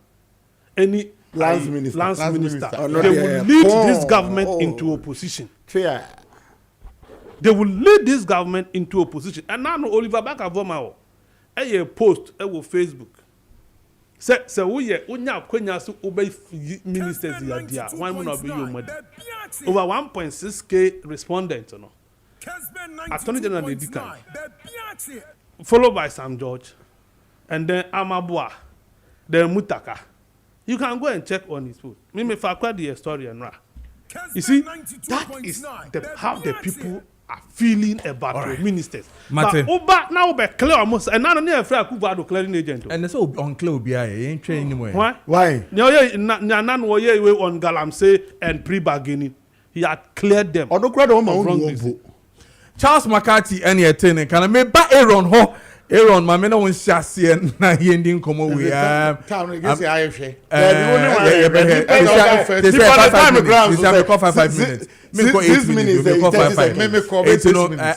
any lance minister. They will lead this government into opposition. They will lead this government into opposition. And now Oliver Bakavoma a post on Facebook. Say we nya kwenya so obey ministers here dia. Why will not be your mother? Over 1.6k respondents no. Attorney General Dedikan, followed by Sam George, and then Amabua, then Mutaka. You can go and check on his post. Me fakwa the historian ra. You see, that is how the people are feeling about the ministers. But Oba now be clear almost, and now near free Akuba do clearing agent. And so unclear Obi ain't train anywhere. Why? Nyan wo ye we on Galamsey and pre-bargaining. He had cleared them. Odokra do ma wrong. Charles McCarthy any attending can me ba Aaron ho Aaron, my men on chassis and na ending come we town against the IFA.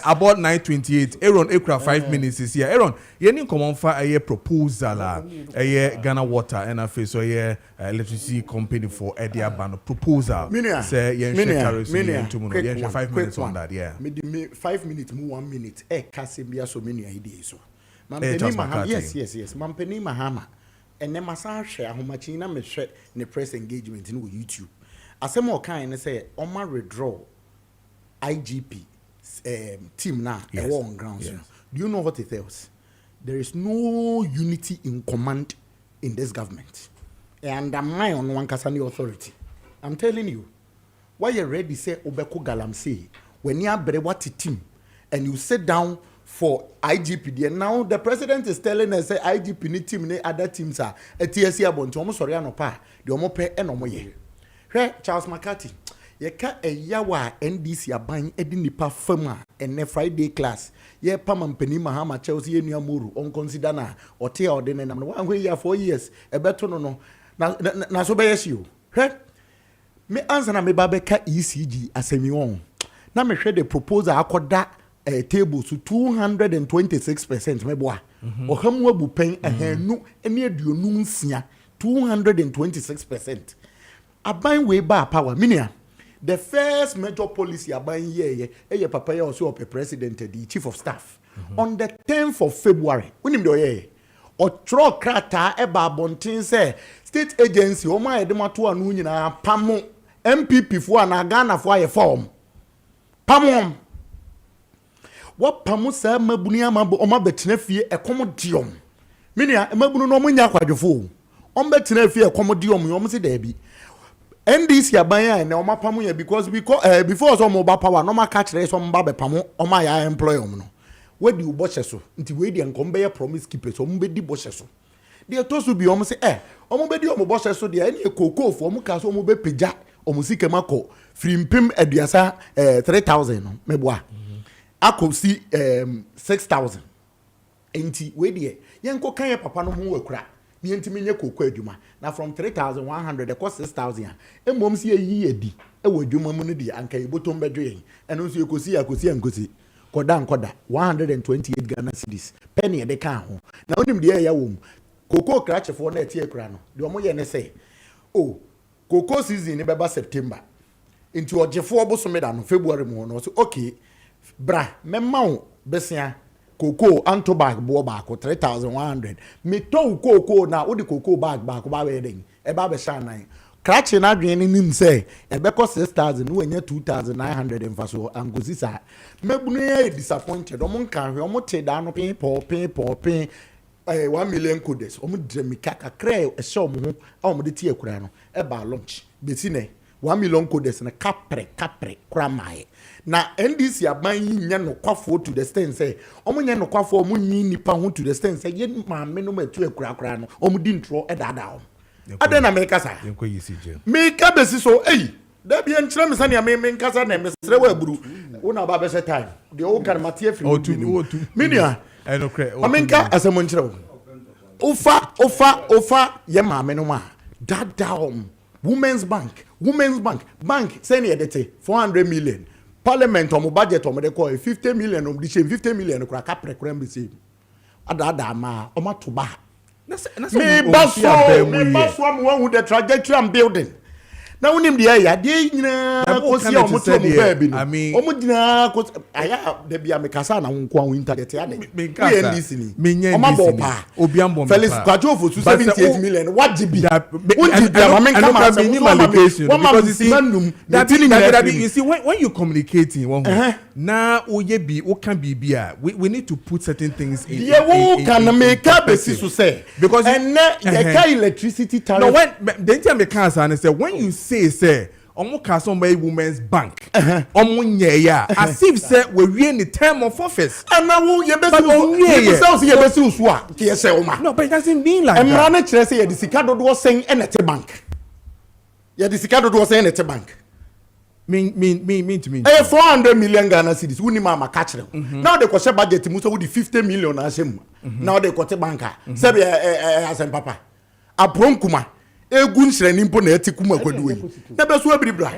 About 9:28. Aaron, Ekra 5 minutes is here. Aaron, you come on for a proposal, a Ghana Water and a face or electricity company for Edia Ban proposal. Say, yeah, 5 minutes on that, yeah. 5 minutes, 1 minute. Casimia so many ideas. Yes. Mampeni Mahama. And then Massa share how much in a share in the press engagement in YouTube. As a more kind say, Oma withdraw IGP team now a war on ground. Yes. Do you know what it tells? There is no unity in command in this government. And I'm on one Kasani authority. I'm telling you, why you ready say Obeko Galam say when you have what team and you sit down for IGP, and now the president is telling us say IGP ni team ni other teams are a TSC abonto almost sorry anopa the omo pe enomo ye. Charles McCarthy, ye ka a yawa NDC aban edi nipa fama ene Friday class. Ye pamampeni Mahama Chelsea ye nuamuru on consider na ote ordene na one way ya 4 years e beto no na so be yes you. Me answer na me babeka ECG asemi won. Na me hwe the proposal akoda table to 226% meboa ohamu abupen ahanu ene aduonu nsia 226%. Aban we ba power minia the first major policy aban ye papa ya also of president the chief of staff on the 10th of February unim do ye o tro krata e ba bontin say state agency o ma edemato anu nyina pamo MPP fo na Ghana fo aye form pamom what pamusa mabunia mambo oma betena fie ekomodiom minia mabunu no munya kwadwofo on betena fie ekomodiom yom se da bi NDC aban na oma pamu ya because before so mo ba power no ma catch race so mba be pamu oma ya employ no we di uboshe so nti we di enkom be promise keeper so mo be di boshe so de to so bi om se omo be di omo boshe so de ene kokoo fo mo ka so mo be peja omo sike mako frimpim aduasa 3000 no meboa akosi 6000 enti we de yenko kan ye papa no ho wakura mi ntimi nye kokoo adwuma na from 3100 the cost 6000 emom si yi edi e wo adwuma mu no de anka ebotom bedwe yen eno nso akosi ankosi koda 128 Ghana cedis penny de kan ho na onim de ya wom kokoo krachefo na etie kura no de omo ye ne say kokoo season ne beba September enti ogefo obosome da no February mu no so okay bra memma wo besia kokoo anto bag bo ba ko 3100 me to kokoo na wo de kokoo bag ba ko ba we den e ba be sha nan krache na adwen ni nim say e be ko 6000 wo nya 2900 enfaso angosi sa mebunu e disappointed omo nkan hwe omo te da no pin 1 million codes omo de mikaka kre e sha omo ho omo de tie kura no e ba launch beti ne 1 million codes na kapre kura mai na NDC aban nya no kwafo to the stand say omo nya no kwafo omo nyi nipa ho to the stand say ye maame no matu akura no omo di ntro e dada o adan na meka sa meka besi so da bi enkyere me sane me nkasa na me sere wa buru una ba be time de o kan matie firi minia amenka asemo nkyere ofa ye maame no ma dada women's bank say na edete 400 million parliament on budget on the call 50 million on the 50 million kura kapre kura mbisi ada ma o ma to ba me baso am won the trajectory I'm building na unim de ya de nyina kosi o mo to mo baabi no o mo dina ko aya de bia me kasa na nko an internet ya de NDC ni o ma bo pa obiambo me Felix Kojo for 78 million what GB unti bia ma me kama malicious because you see when you communicating na oye bi o kan bibia we need to put certain things in ye can make up so say because and the electricity tariff no when the time me can say when you say omo ka some by women's bank omo nye ya as if say we in the term of office and now you be so a ke say o ma no but it doesn't mean like that na kire say ye disika dodo sen enete bank ye disika dodo sen enete bank mean to me. 400 million Ghana cedis. Wuni mama catch them. Now they cost budget muso with the 50 million asem. Now they cost banker. Sabi asem papa. Abronkuma. Egun shreni mpo na etikuma kwaduwe. Na be so ebiribra.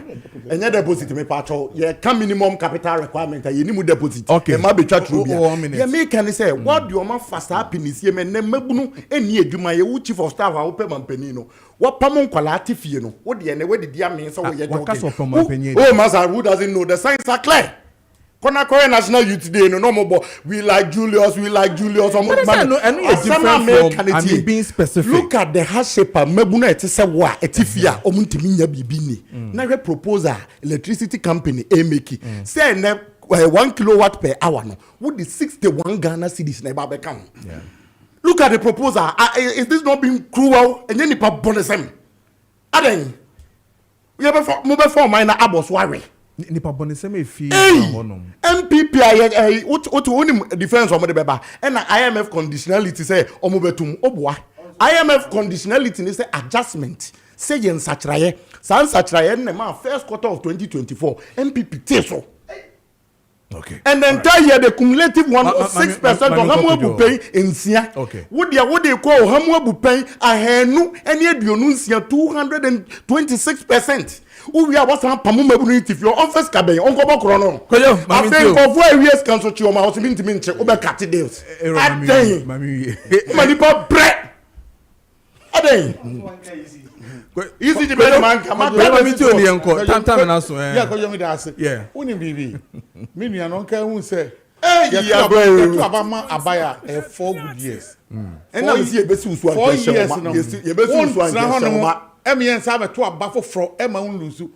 Enye deposit me pacho. Ye can minimum capital requirement ye ni mu deposit. E ma betwa true bia. Ye make can say what do your fast happiness ye me na mabunu eni adwuma ye wu chief of staff a wo pe mampani no. What pamon kwala atifie no. Wo de ne we de dia me so wo ye joke. Oh master, who doesn't know the signs are clear. Konakore National Youth Day no more. We like Julius. But I mean, being specific. Look at the heart shaper. Mebuna etise wa etifia omuntimi nya bibini. Na we proposal electricity company make say na 1 kilowatt per hour no. Would the 61 Ghana cedis na ba become? Yeah. Look at the proposal. Is this not being cruel? And then nipa bonesem. Aden. We have for minor abos worry. Nipa bonesem e fi MPP what defense omo de beba and IMF conditionality say omo betum oboa IMF conditionality is say adjustment say yen satraye na ma first quarter of 2024 MPP teso. Okay. And the entire year the cumulative 6% of Hamu will pay in Sia. Okay. What they call Hamu will pay a henu and yet you 226%. We are what's happening if your office can be on Gobo Chrono. I think of 4 years council to your mouse to mince over Catty Deals. I think Manipa bread. I think easy to be man. Come on, yeah, only baby. Mimi and uncle who say, hey, Abama Abaya, 4 good years. And now you see a best 4 years. MEN sabe to abafo fro e ma unlusu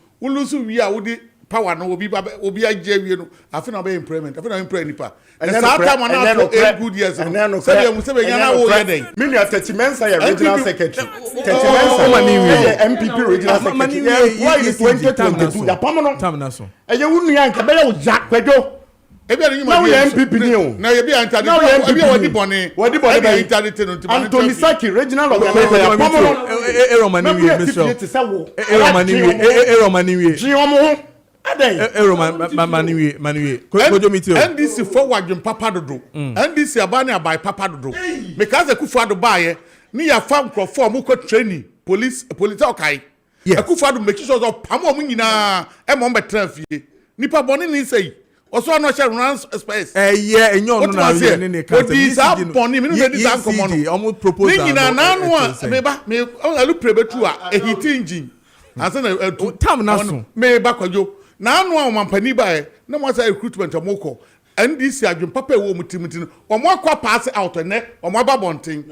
we are with power no obi a jewie no afi na be improvement afi na improve nipa and that time na to 8 good years say dem say be yana wo ye den me na 30 mensa ya regional secretary 30 mensa MPP regional secretary why is 2022 ya pamono tam na so e ye wunu ya nka be ya oja kwadwo ebi ani na we MPP ni o na ye bi antade ebi wodi bone be intade no ntima Anthony Saki regional organizer ya pamono Romani Mr. Romani Kojo Mitio NDC forward jum papa dodo NDC abani abai papa dodo because Akufo-Addo baye ni ya farm crofo mu ko training police okay Akufo-Addo make sure so pamo mu nyina e mo betra fie nipa boni ni sei oso no share run space yeah enyo no na we ni kan this boni me no dey this common no propose ni nyina nanu a meba me alu prebetu a heat engine asa na tam na so me ba kwajo nanu a mampani bae na mo say recruitment amoko NDC adwum papa wo mutimiti omo akwa pass out ne omo aba bonten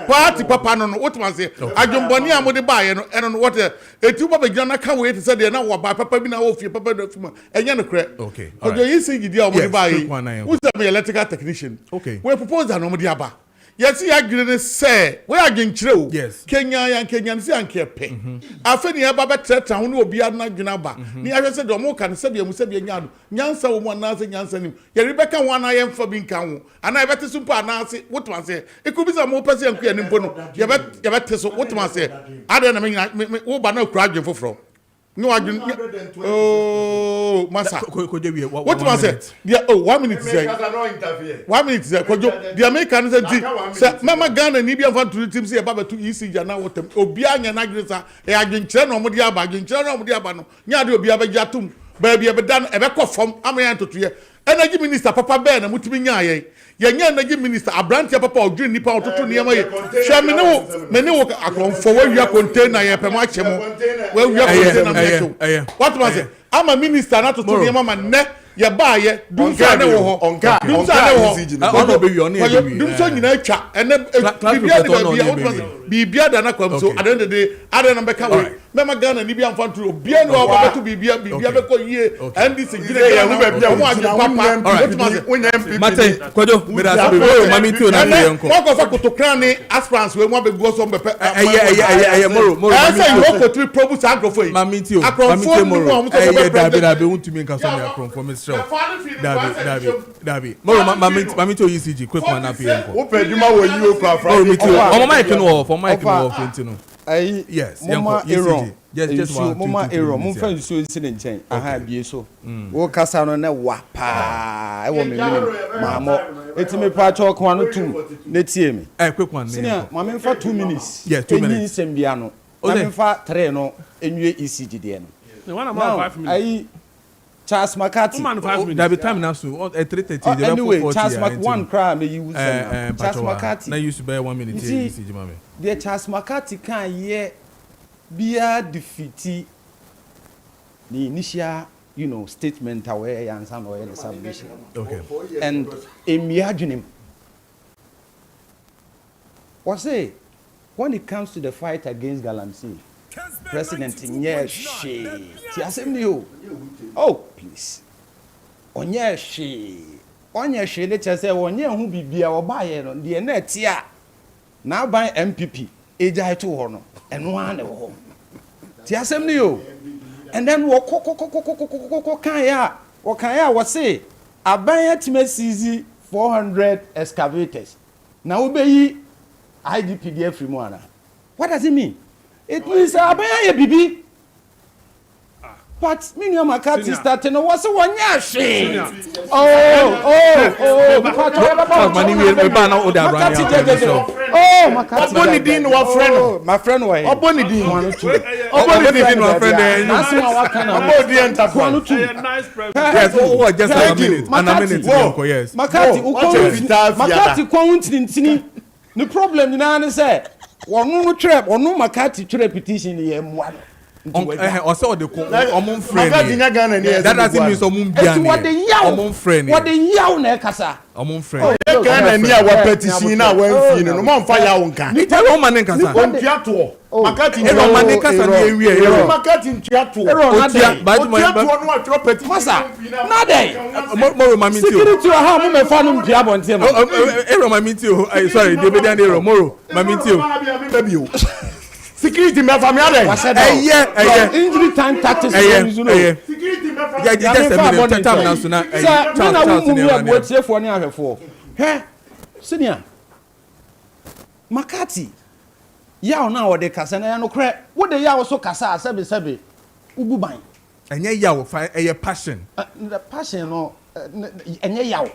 party papa no wotuma say adwum boni amode bae no eno no what etu papa gina na ka we te say de na wo ba papa bi na wo fie papa do fuma enye no kre okay ojo yisi gidi amode bae who say me electrical technician okay we propose na amode aba yes ya gire say we agwenkyire o Kenya nsi anke pe afeni e ba betreta ho ne obi na dwena ba ni ahwe se de omo kan se bia mu se bia nyado nyansa wo mo na se nyansa nim ye rebeka ho ana ye mfa bi nka ho ana ye bete so mpa na se wotuma se e ku bi se mo pese anku ye ni mpo no ye bete so wotuma se ade na me wo ba na kura adwen foforo no adwen oh masa Kojo we what was it yeah 1 minute say 1 minute say Kojo the American say mama Ghana ni bia fan to team say baba to ECG na wotem obi anya na adwensa e adwenkyere no mo de aba adwenkyere no mo de aba no nya de obi abagia tum ba bia be dan e be kofom amaya ntotoye energy minister papa be na mutimi nya ye nya energy minister abrantia papa odwin nipa ototo niam ye hwe me ne wo akonfo wa wia container ye pema achemo wa wia container me what was it ama minister na toto niam ma ne ye ba ye dumsa ne wo ho dumsa ne wo ono be wi ono ye wi dumsa nyina atwa ene bibia da na kwam so adende de adena be ka we mema Ghana ni bia mfa nturo bia no oba to bibia be ko yie NDC gire ya no be bia mo aju papa Mate Kojo me da be mami ti ona me enko mo ko fa kotokran aspirants we mo be go so be moro say you go to probus agrofo yi mami ti moro da be untumi nka so me akronfo me sure Dabi moro mami ti ECG quick one up here enko wo peduma wo yi o kwa moro mi ti o mama Mike no for Mike no for 20 no yes. Mama Aaron. Just one. Mama Aaron. Mum fa nsuo nsi ne nkyɛn. Aha bie so. Wo kasa no na wa pa. E wo me mamo. Eti me pa cho kwa no tum. Na tie me. Quick one. Senior, ma me fa 2 minutes. Yes, 2 minutes. Enyi nsɛm bia no. Na me fa 3 no enwie ECG de no. The one about 5 minutes. Ayi Charles McCarthy. Man 5 minutes. There be time now so 3:30. Anyway, Charles McCarthy cry me use Charles McCarthy. Now used to be 1 minute ECG mama. The Charles McCarthy can hear bia defeat the initial, statement away and some oil submission. Okay. And imagine him. What say? When it comes to the fight against Galamsey, President Nyeshe, oh please, Onyeshe, they just say Onye who be our buyer on the net here. Now by MPP, AJ to honor and one of home. Tiasemnio, and then Wakaya was say, I buy at Messi 400 excavators. Now obey IDPDF Frimoana. What does it mean? It means I buy a BB. But Minion McCarthy starting was a 1 year shame. Oh, Oboni din wa friend. My friend way. Oboni din. Oboni din wa friend. Obodi enterprise. Nice Yes, just a minute. And a minute. Yes. McCarthy kwantini. The problem na say one trap or no McCarthy repetition here one. Also the common friend. That doesn't mean some common friend. What the yaw na kasa. Common friend. Can near what petition now when no man fire on can. Ni tell man kasa. Ontiato. Makati Ero man kasa na ewie. Ero makati ntiato. No property. Masa. Na dey. Moro mami tio. Security ha mo me fa no mpia bonte ma. Ero mami tio. Sorry, they be down there Moro. Mami tio. Security me fa me ade. Injury time tactics. Security me fa. Just a minute. Time now so now. Senior McCarthy yaw na wo de kasa na no kre wo de yaw so kasa sebe ugu ban enye yaw fa passion the passion no enye yaw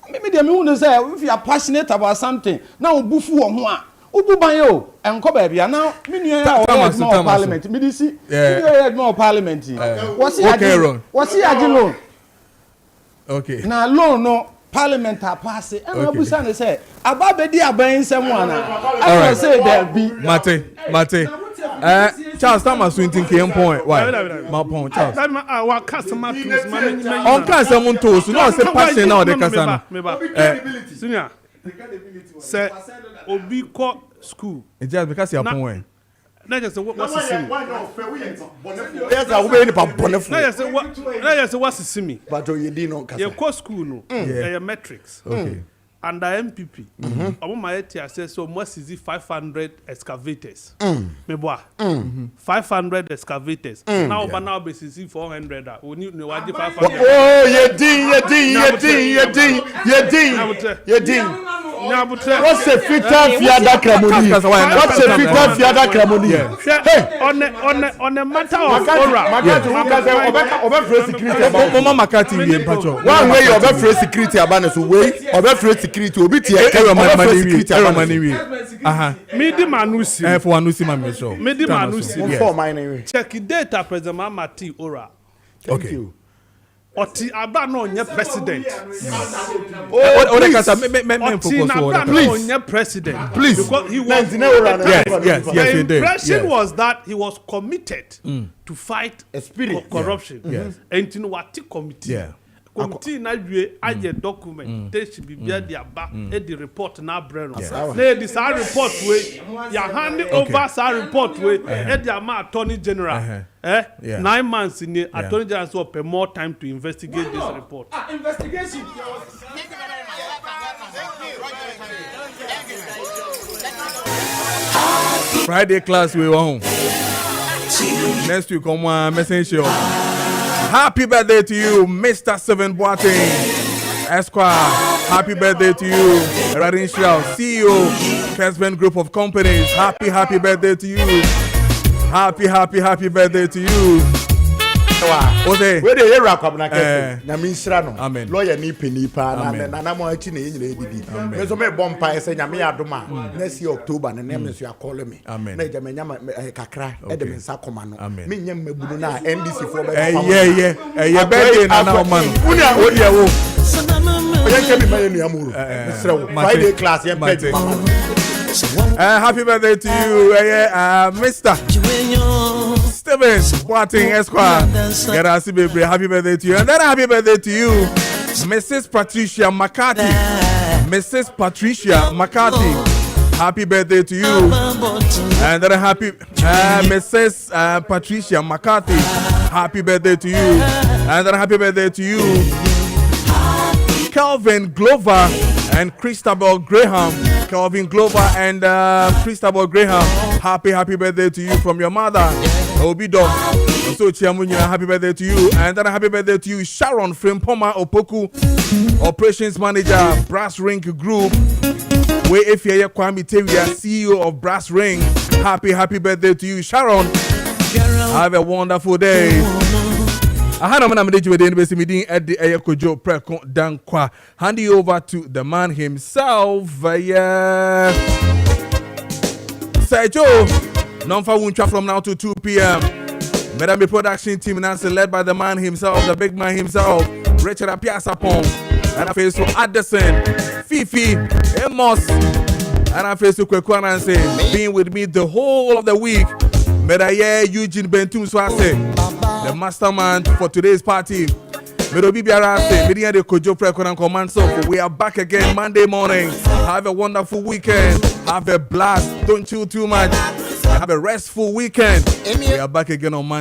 me de me hu say if you are passionate about something na obufu wo ho a ugu ban yo enko ba bia na me nua ya no parliament me di si yeah no parliament what's the loan okay na loan no parliament pass and abusa ne say ababedi aban nsem ana I say there be mate Charles Thomas 20 km point why my point Charles our customer tools on class someone tools no say passion now the customer senior say obi ko school it just because you are point na just what's the same yes I will be pa bonefo na just what's the same but you did not you go school no your metrics okay under MPP my ETA says so must is 500 excavators me boy 500 excavators now but now basis 400 we need no 500 oh you did what's a fitter fiada kramoni hey on the matter of aura Mama McCarthy we pacho one way you over security abane so way over security obi tie money we me di manusi for anusi mama so me di manusi for mine check data president Mamati Ora okay Oti aba no onye president. What the kasa me focus on that. Onye president. Please. Because he was yes, he did. The impression was that he was committed to fight corruption. Yes. And to wati committee. Yeah. Committee na dwe aye document te bibia di aba e di report na breno. Na di sa report we ya hand over sa report we e di ama attorney general. 9 months in the attorney general so pay more time to investigate this report. Investigation. Friday class we won. Next week come on message show. Happy birthday to you, Mr. Seven Boateng. Esquire, happy birthday to you. Radin Shell, CEO, Kessben Group of Companies, happy birthday to you. Happy birthday to you. Ose. Where the era come na Kessben. Na minsra no. Amen. Lawyer ni penipa na mo achi na nyina edidi. Me so me bompa ese nyame adoma. Next year October na name so call me. Na eja me nyama kakra e de me nsa koma no. Me nyam mabunu na NDC for be. Yeah, birthday na man. Uni wo. Oya ke me maye nu amuru. Friday class ye pay mama. Happy birthday to you, Mr. Steven Boating Esquire. Happy birthday to you. And then happy birthday to you, Mrs. Patricia McCarthy. Mrs. Patricia McCarthy. Happy birthday to you. And then Mrs. Patricia McCarthy. Happy birthday to you. And then happy birthday to you, Calvin Glover and Christabel Graham. Calvin Glover and Christabel Graham. Happy birthday to you from your mother, Obido. So Chiamunya, happy birthday to you. And then a happy birthday to you, Sharon Frimpoma Opoku, Operations Manager, Brass Ring Group. Where if you're Kwame Tewia, CEO of Brass Ring. Happy birthday to you, Sharon. Have a wonderful day. I had a man with the university meeting at the Kojo Preko Dankwah. Hand you over to the man himself. Say Joe, non-for winter from now to 2 p.m. Madam production team Nancy led by the man himself, the big man himself, Richard Apiasapon. And I face to Addison, Fifi, Amos. And I face to Kwekwana and say, being with me the whole of the week. Medaye Eugene Bentum Swase, the mastermind for today's party. Medobi Biarase, media the Kojo Preko Dankwah. So we are back again Monday morning. Have a wonderful weekend. Have a blast. Don't chill too much. Have a restful weekend. We are back again on Monday.